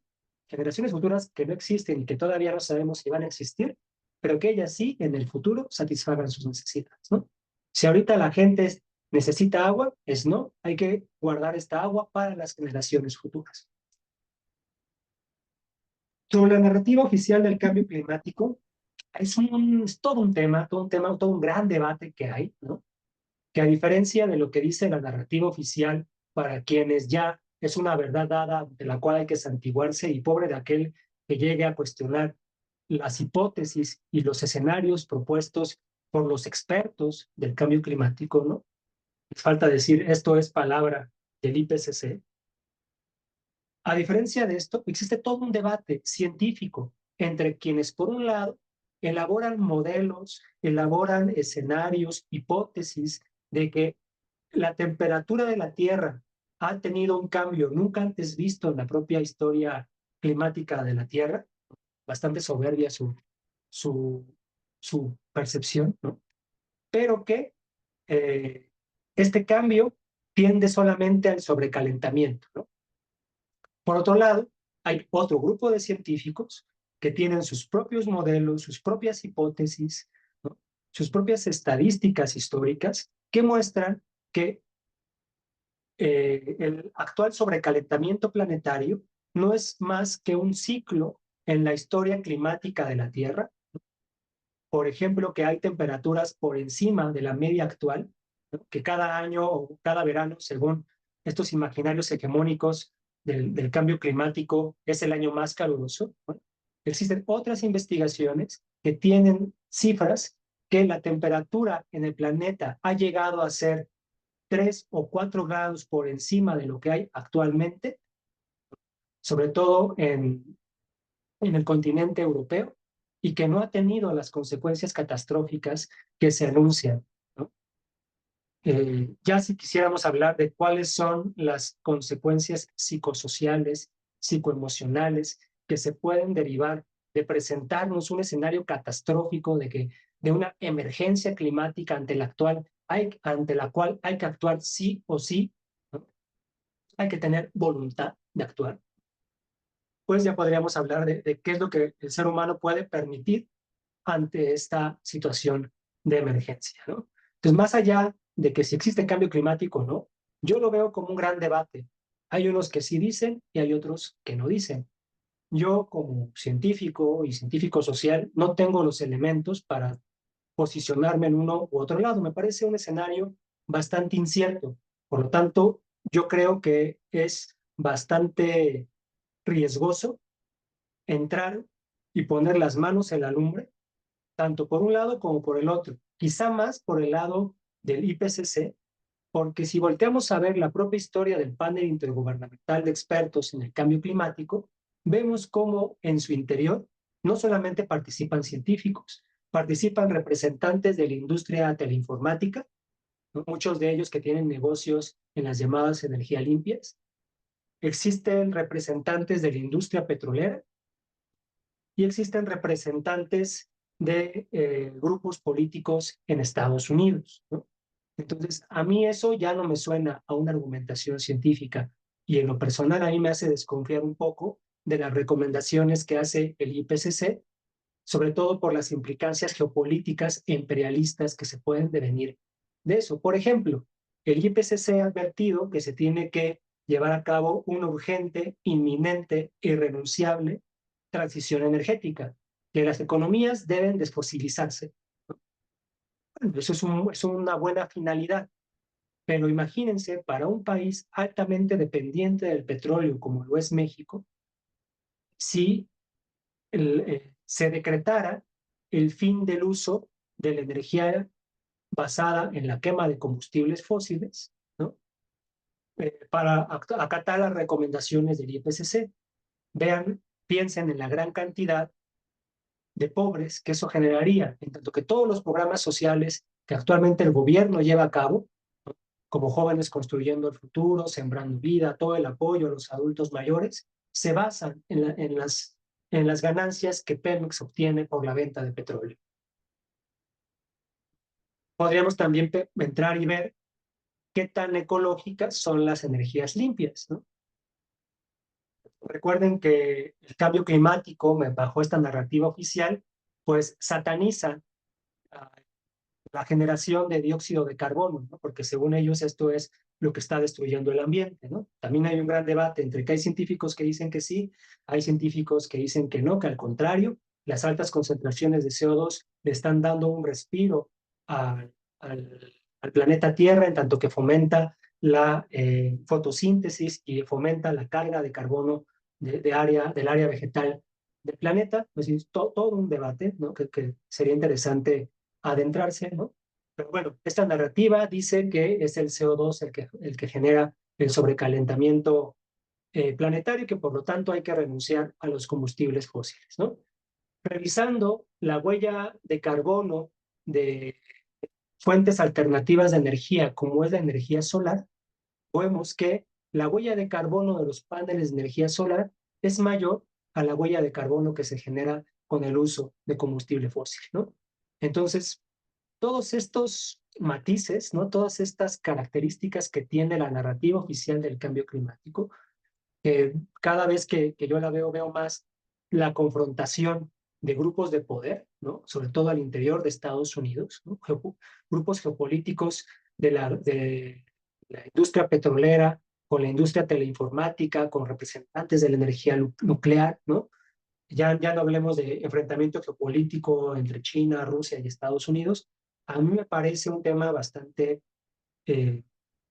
generaciones futuras que no existen y que todavía no sabemos si van a existir, pero que ellas sí en el futuro satisfagan sus necesidades, ¿no? Si ahorita la gente necesita agua, es no, hay que guardar esta agua para las generaciones futuras. Sobre la narrativa oficial del cambio climático, es todo un tema, todo un gran debate que hay, ¿no? Que a diferencia de lo que dice la narrativa oficial, para quienes ya es una verdad dada de la cual hay que santiguarse y pobre de aquel que llegue a cuestionar las hipótesis y los escenarios propuestos por los expertos del cambio climático, ¿no? Falta decir, esto es palabra del IPCC. A diferencia de esto, existe todo un debate científico entre quienes, por un lado, elaboran modelos, elaboran escenarios, hipótesis de que la temperatura de la Tierra ha tenido un cambio nunca antes visto en la propia historia climática de la Tierra, bastante soberbia su, su percepción, ¿no? Pero que este cambio tiende solamente al sobrecalentamiento, ¿no? Por otro lado, hay otro grupo de científicos que tienen sus propios modelos, sus propias hipótesis, ¿no? Sus propias estadísticas históricas que muestran que el actual sobrecalentamiento planetario no es más que un ciclo en la historia climática de la Tierra. Por ejemplo, que hay temperaturas por encima de la media actual, ¿no? Que cada año o cada verano, según estos imaginarios hegemónicos del cambio climático, es el año más caluroso. ¿No? Existen otras investigaciones que tienen cifras que la temperatura en el planeta ha llegado a ser 3 o 4 grados por encima de lo que hay actualmente, sobre todo en el continente europeo, y que no ha tenido las consecuencias catastróficas que se anuncian, ¿no? Ya si quisiéramos hablar de cuáles son las consecuencias psicosociales, psicoemocionales que se pueden derivar de presentarnos un escenario catastrófico de una emergencia climática ante la cual hay que actuar sí o sí, ¿no? Hay que tener voluntad de actuar, pues ya podríamos hablar de qué es lo que el ser humano puede permitir ante esta situación de emergencia, ¿no? Entonces, más allá de que si existe cambio climático o no, yo lo veo como un gran debate. Hay unos que sí dicen y hay otros que no dicen. Yo, como científico y científico social, no tengo los elementos para posicionarme en uno u otro lado. Me parece un escenario bastante incierto. Por lo tanto, yo creo que es bastante riesgoso entrar y poner las manos en la lumbre, tanto por un lado como por el otro. Quizá más por el lado del IPCC, porque si volteamos a ver la propia historia del panel intergubernamental de expertos en el cambio climático, vemos cómo en su interior no solamente participan científicos, participan representantes de la industria teleinformática, ¿no? Muchos de ellos que tienen negocios en las llamadas energía limpias. Existen representantes de la industria petrolera y existen representantes de grupos políticos en Estados Unidos, ¿no? Entonces, a mí eso ya no me suena a una argumentación científica y en lo personal a mí me hace desconfiar un poco de las recomendaciones que hace el IPCC, sobre todo por las implicancias geopolíticas e imperialistas que se pueden devenir de eso. Por ejemplo, el IPCC ha advertido que se tiene que llevar a cabo una urgente, inminente, irrenunciable transición energética, que las economías deben desfosilizarse. Bueno, eso es una buena finalidad, pero imagínense, para un país altamente dependiente del petróleo como lo es México, si se decretara el fin del uso de la energía basada en la quema de combustibles fósiles, ¿no? Para acatar las recomendaciones del IPCC. Vean, piensen en la gran cantidad de pobres que eso generaría, en tanto que todos los programas sociales que actualmente el gobierno lleva a cabo, ¿no? Como Jóvenes Construyendo el Futuro, Sembrando Vida, todo el apoyo a los adultos mayores, se basan en las ganancias que Pemex obtiene por la venta de petróleo. Podríamos también entrar y ver qué tan ecológicas son las energías limpias, ¿no? Recuerden que el cambio climático, bajo esta narrativa oficial, pues sataniza la generación de dióxido de carbono, ¿no? Porque según ellos esto es lo que está destruyendo el ambiente, ¿no? También hay un gran debate entre que hay científicos que dicen que sí, hay científicos que dicen que no, que al contrario, las altas concentraciones de CO2 le están dando un respiro al, al planeta Tierra, en tanto que fomenta la fotosíntesis y fomenta la carga de carbono del área vegetal del planeta. Pues es todo un debate, ¿no? Que sería interesante adentrarse, ¿no? Pero bueno, esta narrativa dice que es el CO2 el que genera el sobrecalentamiento planetario y que por lo tanto hay que renunciar a los combustibles fósiles, ¿no? Revisando la huella de carbono de fuentes alternativas de energía, como es la energía solar, vemos que la huella de carbono de los paneles de energía solar es mayor a la huella de carbono que se genera con el uso de combustible fósil, ¿no? Entonces, todos estos matices, ¿no? Todas estas características que tiene la narrativa oficial del cambio climático, que cada vez que yo la veo, veo más la confrontación de grupos de poder, ¿no? Sobre todo al interior de Estados Unidos, ¿no? Grupos geopolíticos de la industria petrolera, con la industria teleinformática, con representantes de la energía nuclear, ¿no? Ya no hablemos de enfrentamiento geopolítico entre China, Rusia y Estados Unidos. A mí me parece un tema bastante eh,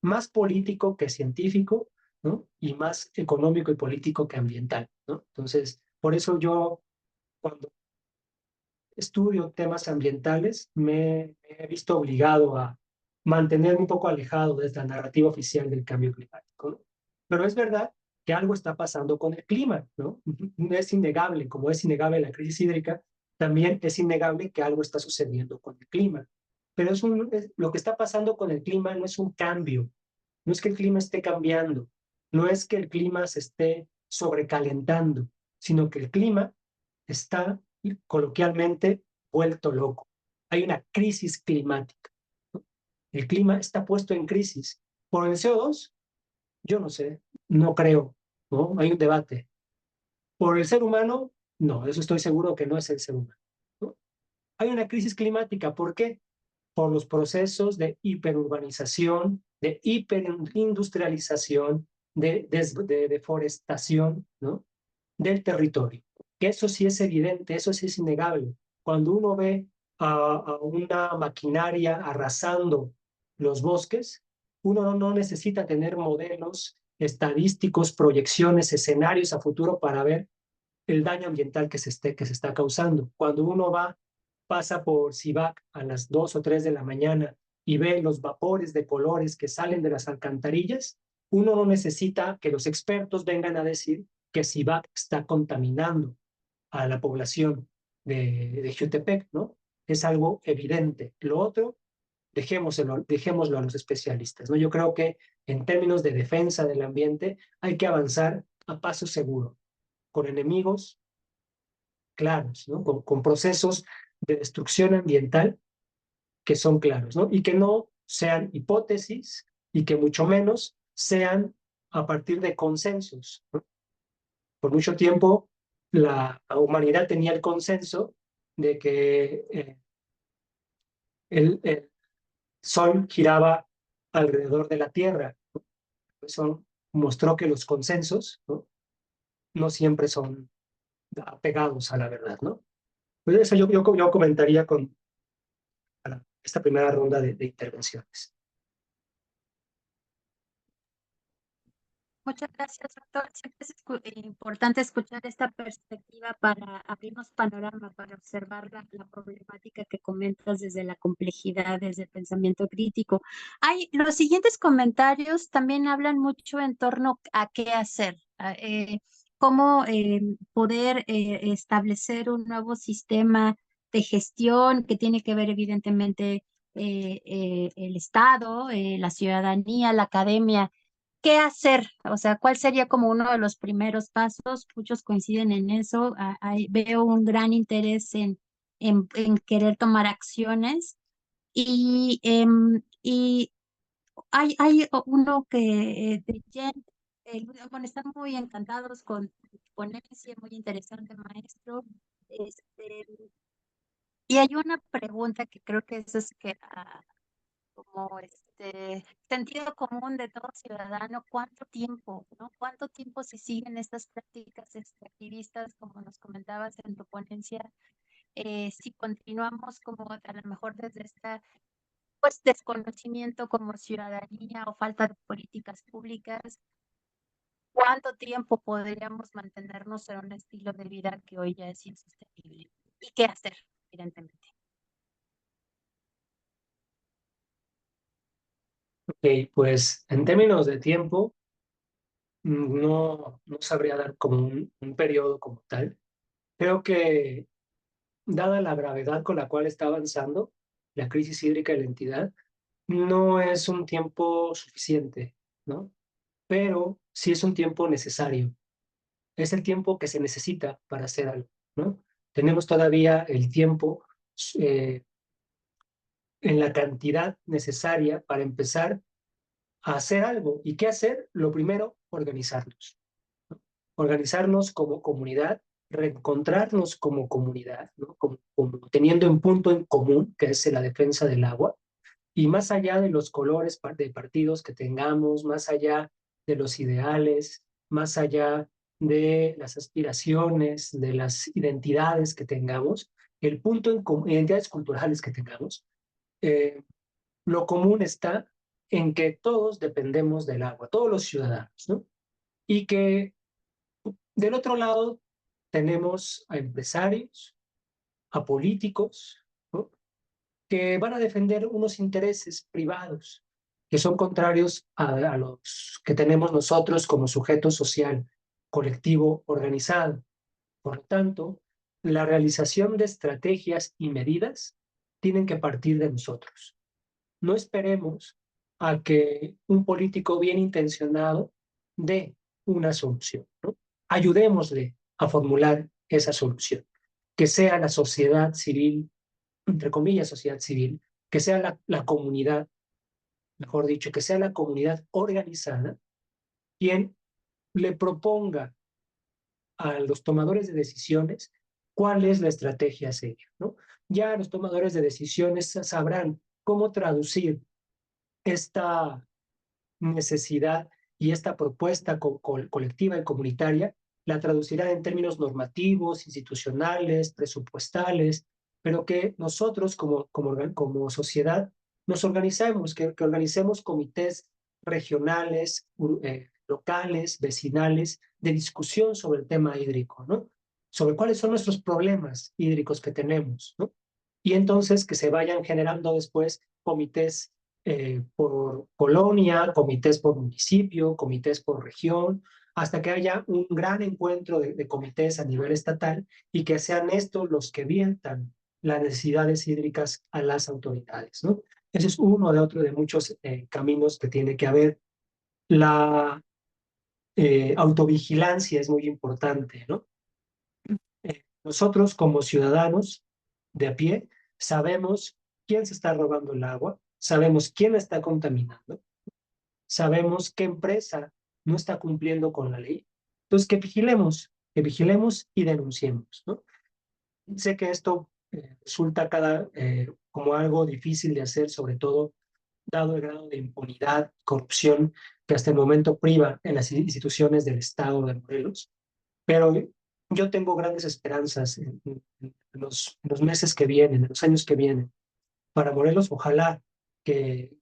más político que científico, ¿no? Y más económico y político que ambiental, ¿no? Entonces, por eso yo, cuando estudio temas ambientales, me he visto obligado a mantenerme un poco alejado de la narrativa oficial del cambio climático, ¿no? Pero es verdad que algo está pasando con el clima, ¿no? Es innegable, como es innegable la crisis hídrica, también es innegable que algo está sucediendo con el clima. Pero lo que está pasando con el clima no es un cambio, no es que el clima esté cambiando, no es que el clima se esté sobrecalentando, sino que el clima está coloquialmente vuelto loco. Hay una crisis climática, ¿no? El clima está puesto en crisis. ¿Por el CO2? Yo no sé, no creo, ¿no? Hay un debate. ¿Por el ser humano? No, eso estoy seguro que no es el ser humano, ¿no? Hay una crisis climática. ¿Por qué? Por los procesos de hiperurbanización, de hiperindustrialización, de deforestación, ¿no? Del territorio. Que eso sí es evidente, eso sí es innegable. Cuando uno ve a una maquinaria arrasando los bosques, uno no necesita tener modelos estadísticos, proyecciones, escenarios a futuro para ver el daño ambiental que se está causando. Cuando uno pasa por Cibac a las 2 o 3 de la mañana y ve los vapores de colores que salen de las alcantarillas, uno no necesita que los expertos vengan a decir que Cibac está contaminando a la población de Jutepec, ¿no? Es algo evidente. Lo otro, dejémoslo a los especialistas, ¿no? Yo creo que en términos de defensa del ambiente hay que avanzar a paso seguro, con enemigos claros, ¿no? Con procesos de destrucción ambiental que son claros, ¿no? Y que no sean hipótesis y que mucho menos sean a partir de consensos, ¿no? Por mucho tiempo la humanidad tenía el consenso de que el Sol giraba alrededor de la Tierra. Eso mostró que los consensos, ¿no? No siempre son apegados a la verdad, ¿no? Pues eso yo comentaría con esta primera ronda de intervenciones. Muchas gracias, doctor. Siempre es importante escuchar esta perspectiva para abrirnos panorama, para observar la problemática que comentas desde la complejidad, desde el pensamiento crítico. Los siguientes comentarios también hablan mucho en torno a qué hacer, cómo poder establecer un nuevo sistema de gestión que tiene que ver evidentemente el Estado, la ciudadanía, la academia. ¿Qué hacer? O sea, ¿cuál sería como uno de los primeros pasos? Muchos coinciden en eso. Veo un gran interés en querer tomar acciones y uno que de Jen, bueno, están muy encantados con ponencia, muy interesante, maestro. Este, Y hay una pregunta que creo que eso es que como sentido común de todo ciudadano, ¿cuánto tiempo, no? ¿Cuánto tiempo se siguen estas prácticas extractivistas, como nos comentabas en tu ponencia? Si continuamos como a lo mejor desde esta pues desconocimiento como ciudadanía o falta de políticas públicas, ¿cuánto tiempo podríamos mantenernos en un estilo de vida que hoy ya es insostenible? ¿Y qué hacer, evidentemente? Ok, pues en términos de tiempo, no sabría dar como un periodo como tal. Creo que dada la gravedad con la cual está avanzando la crisis hídrica de la entidad, no es un tiempo suficiente, ¿no? Pero sí es un tiempo necesario. Es el tiempo que se necesita para hacer algo, ¿no? Tenemos todavía el tiempo eh, en la cantidad necesaria para empezar a hacer algo. ¿Y qué hacer? Lo primero, organizarnos. Organizarnos como comunidad, reencontrarnos como comunidad, ¿no? Teniendo un punto en común, que es la defensa del agua, y más allá de los colores de partidos que tengamos, más allá de los ideales, más allá de las aspiraciones, de las identidades que tengamos, el punto en común, identidades culturales que tengamos, eh, lo común está en que todos dependemos del agua, todos los ciudadanos, ¿no? Y que del otro lado tenemos a empresarios, a políticos, ¿no? Que van a defender unos intereses privados que son contrarios a los que tenemos nosotros como sujeto social, colectivo, organizado. Por lo tanto, la realización de estrategias y medidas tienen que partir de nosotros. No esperemos a que un político bien intencionado dé una solución, ¿no? Ayudémosle a formular esa solución. Que sea la sociedad civil, entre comillas, sociedad civil, que sea la comunidad, mejor dicho, que sea la comunidad organizada quien le proponga a los tomadores de decisiones cuál es la estrategia a seguir, ¿no? Ya los tomadores de decisiones sabrán cómo traducir esta necesidad y esta propuesta colectiva y comunitaria la traducirá en términos normativos, institucionales, presupuestales, pero que nosotros como sociedad nos organizamos, que organicemos comités regionales, locales, vecinales, de discusión sobre el tema hídrico, ¿no? Sobre cuáles son nuestros problemas hídricos que tenemos, ¿no? Y entonces que se vayan generando después comités por colonia, comités por municipio, comités por región, hasta que haya un gran encuentro de comités a nivel estatal y que sean estos los que orientan las necesidades hídricas a las autoridades, ¿no? Ese es uno de otro de muchos caminos que tiene que haber. La autovigilancia es muy importante, ¿no? Nosotros como ciudadanos de a pie sabemos quién se está robando el agua, sabemos quién está contaminando, sabemos qué empresa no está cumpliendo con la ley. Entonces, que vigilemos y denunciemos, ¿no? Sé que esto resulta como algo difícil de hacer, sobre todo dado el grado de impunidad, corrupción que hasta el momento priva en las instituciones del Estado de Morelos, pero yo tengo grandes esperanzas en los meses que vienen, en los años que vienen. Para Morelos, ojalá que,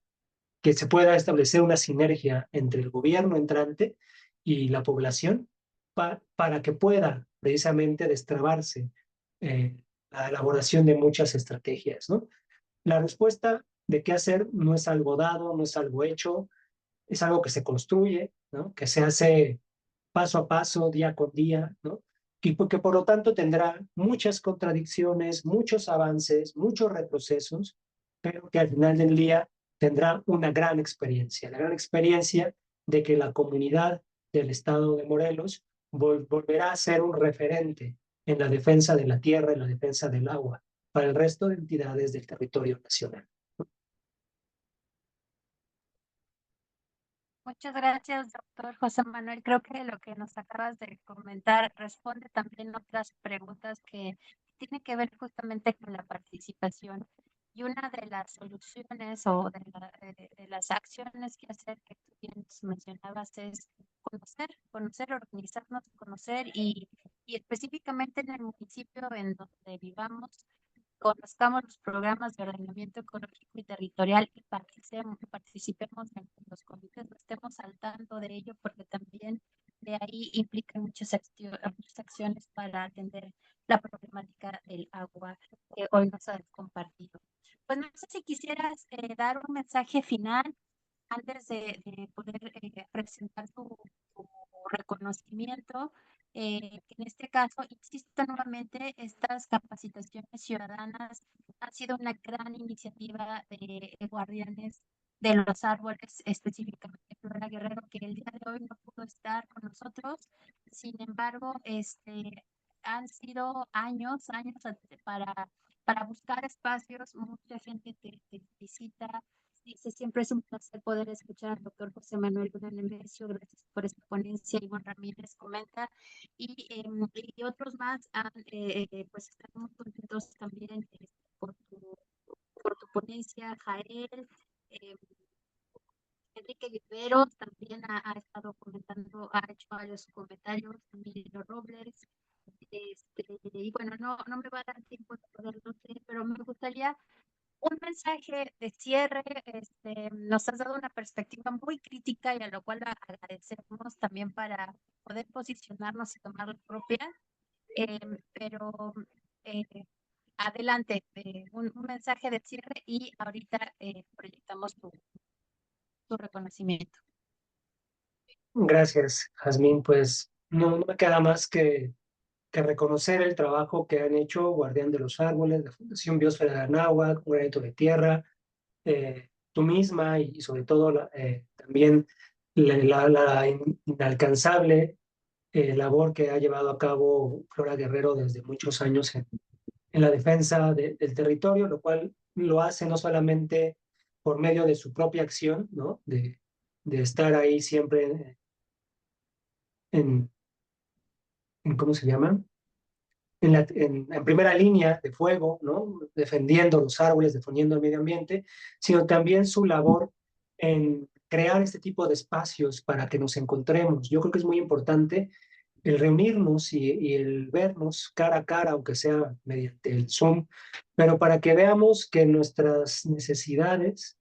que se pueda establecer una sinergia entre el gobierno entrante y la población para que pueda precisamente destrabarse eh, la elaboración de muchas estrategias, ¿no? La respuesta de qué hacer no es algo dado, no es algo hecho, es algo que se construye, ¿no? Que se hace paso a paso, día con día, ¿no? Y porque por lo tanto tendrá muchas contradicciones, muchos avances, muchos retrocesos, pero que al final del día tendrá una gran experiencia, la gran experiencia de que la comunidad del estado de Morelos volverá a ser un referente en la defensa de la tierra, en la defensa del agua, para el resto de entidades del territorio nacional. Muchas gracias, doctor José Manuel. Creo que lo que nos acabas de comentar responde también otras preguntas que tiene que ver justamente con la participación. Y una de las soluciones o de las acciones que hacer que tú bien mencionabas es conocer, organizarnos, conocer y específicamente en el municipio en donde vivamos, conozcamos los programas de ordenamiento ecológico y territorial y participemos en los comités, no estemos al tanto de ello, porque también de ahí implican muchas acciones para atender la problemática del agua que hoy nos has compartido. Pues no sé si quisieras dar un mensaje final antes de poder presentar tu reconocimiento. En este caso, insisto nuevamente, estas capacitaciones ciudadanas han sido una gran iniciativa de guardianes de los árboles, específicamente Flora Guerrero, que el día de hoy no pudo estar con nosotros. Sin embargo, han sido años para buscar espacios. Mucha gente te visita. Dice, siempre es un placer poder escuchar al doctor José Manuel Luna Nemesio. Gracias por esta ponencia. Iván Ramírez comenta. Y otros más pues están muy contentos también por tu ponencia. Jael, eh, Enrique Guerrero también ha estado comentando, ha hecho varios comentarios. Emilio Robles. Y bueno, no me va a dar tiempo de poderlo hacer, pero me gustaría un mensaje de cierre. Nos has dado una perspectiva muy crítica y a lo cual agradecemos también para poder posicionarnos y tomar la propia. Pero eh, adelante, un mensaje de cierre y ahorita proyectamos tu reconocimiento. Gracias, Jazmín. Pues no me queda más que reconocer el trabajo que han hecho Guardián de los Árboles, la Fundación Biosfera de Anáhuac, Un Granito de Tierra, tú misma y sobre todo también la inalcanzable labor que ha llevado a cabo Flora Guerrero desde muchos años en la defensa del territorio, lo cual lo hace no solamente por medio de su propia acción, ¿no? De estar ahí siempre en, ¿cómo se llama? En primera línea de fuego, ¿no? Defendiendo los árboles, defendiendo el medio ambiente, sino también su labor en crear este tipo de espacios para que nos encontremos. Yo creo que es muy importante el reunirnos y el vernos cara a cara, aunque sea mediante el Zoom, pero para que veamos que nuestras necesidades,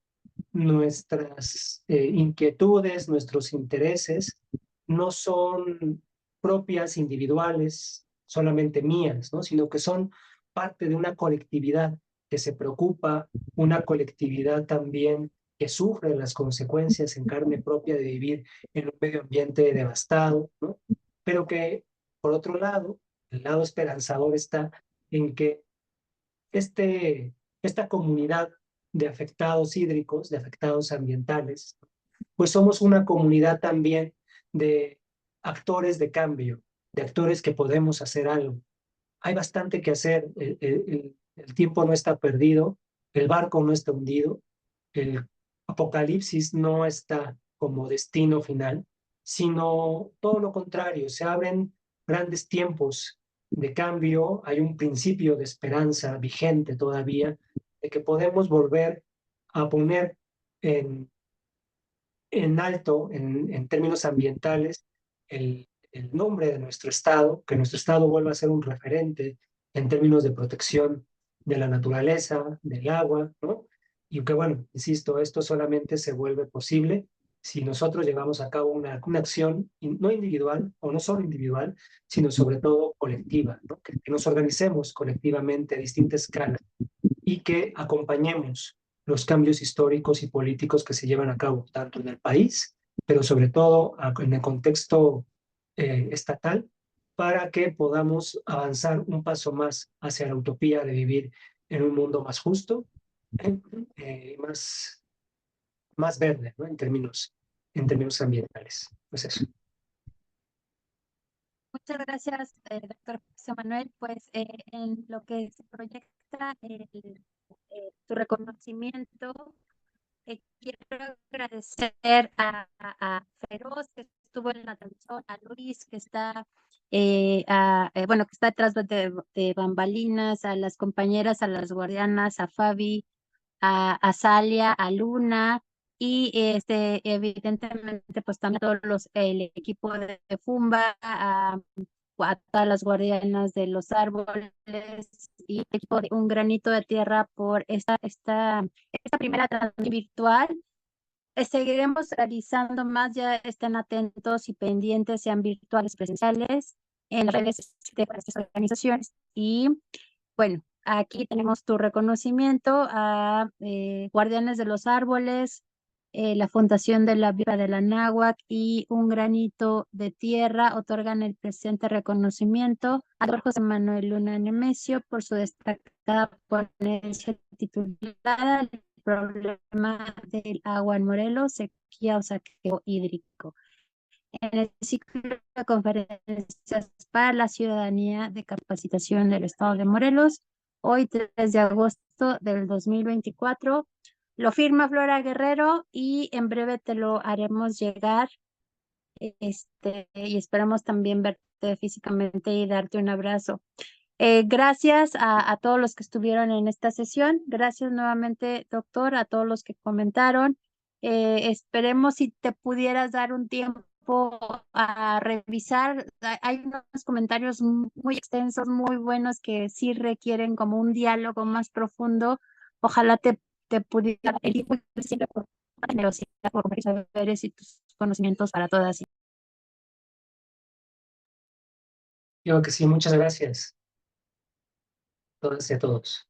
nuestras inquietudes, nuestros intereses no son propias, individuales, solamente mías, ¿no? Sino que son parte de una colectividad que se preocupa, una colectividad también que sufre las consecuencias en carne propia de vivir en un medio ambiente devastado, ¿no? Pero que, por otro lado, el lado esperanzador está en que esta comunidad de afectados hídricos, de afectados ambientales, pues somos una comunidad también de actores de cambio, de actores que podemos hacer algo. Hay bastante que hacer, el tiempo no está perdido, el barco no está hundido, el apocalipsis no está como destino final, sino todo lo contrario, se abren grandes tiempos de cambio, hay un principio de esperanza vigente todavía, de que podemos volver a poner en, en alto, en términos ambientales, el nombre de nuestro estado, que nuestro estado vuelva a ser un referente en términos de protección de la naturaleza, del agua, ¿no? Y que bueno, insisto, esto solamente se vuelve posible si nosotros llevamos a cabo una acción no individual o no solo individual, sino sobre todo colectiva, ¿no? Que nos organicemos colectivamente a distinta escala y que acompañemos los cambios históricos y políticos que se llevan a cabo, tanto en el país, pero sobre todo en el contexto estatal, para que podamos avanzar un paso más hacia la utopía de vivir en un mundo más justo, más, más verde, ¿no? En términos ambientales. Pues eso. Muchas gracias, doctor José Manuel. Pues en lo que se proyecta tu reconocimiento, quiero agradecer a Feroz, que estuvo en la transmisión, a Luis, que está bueno, que está detrás de bambalinas, a las compañeras, a las guardianas, a Fabi, a Salia, a Luna y evidentemente pues también todos el equipo de Fumba, a todas las guardianas de los árboles y el equipo de Un Granito de Tierra por esta primera transmisión virtual. Seguiremos realizando más, ya estén atentos y pendientes, sean virtuales, presenciales, en las redes de estas organizaciones. Y bueno, aquí tenemos tu reconocimiento a Guardianes de los Árboles, la Fundación de la Viva de la Náhuac y Un Granito de Tierra otorgan el presente reconocimiento a Dr. José Manuel Luna Nemesio por su destacada ponencia titulada El problema del agua en Morelos, sequía o saqueo hídrico, en el ciclo de conferencias para la ciudadanía de capacitación del Estado de Morelos, hoy 3 de agosto del 2024. Lo firma Flora Guerrero y en breve te lo haremos llegar, y esperamos también verte físicamente y darte un abrazo. Gracias a todos los que estuvieron en esta sesión. Gracias nuevamente, doctor, a todos los que comentaron. Esperemos si te pudieras dar un tiempo a revisar. Hay unos comentarios muy extensos, muy buenos que sí requieren como un diálogo más profundo. Ojalá te pudiera pedir siempre por generosidad, por compartir saberes y tus conocimientos para todas. Digo que sí, muchas gracias a todas y a todos.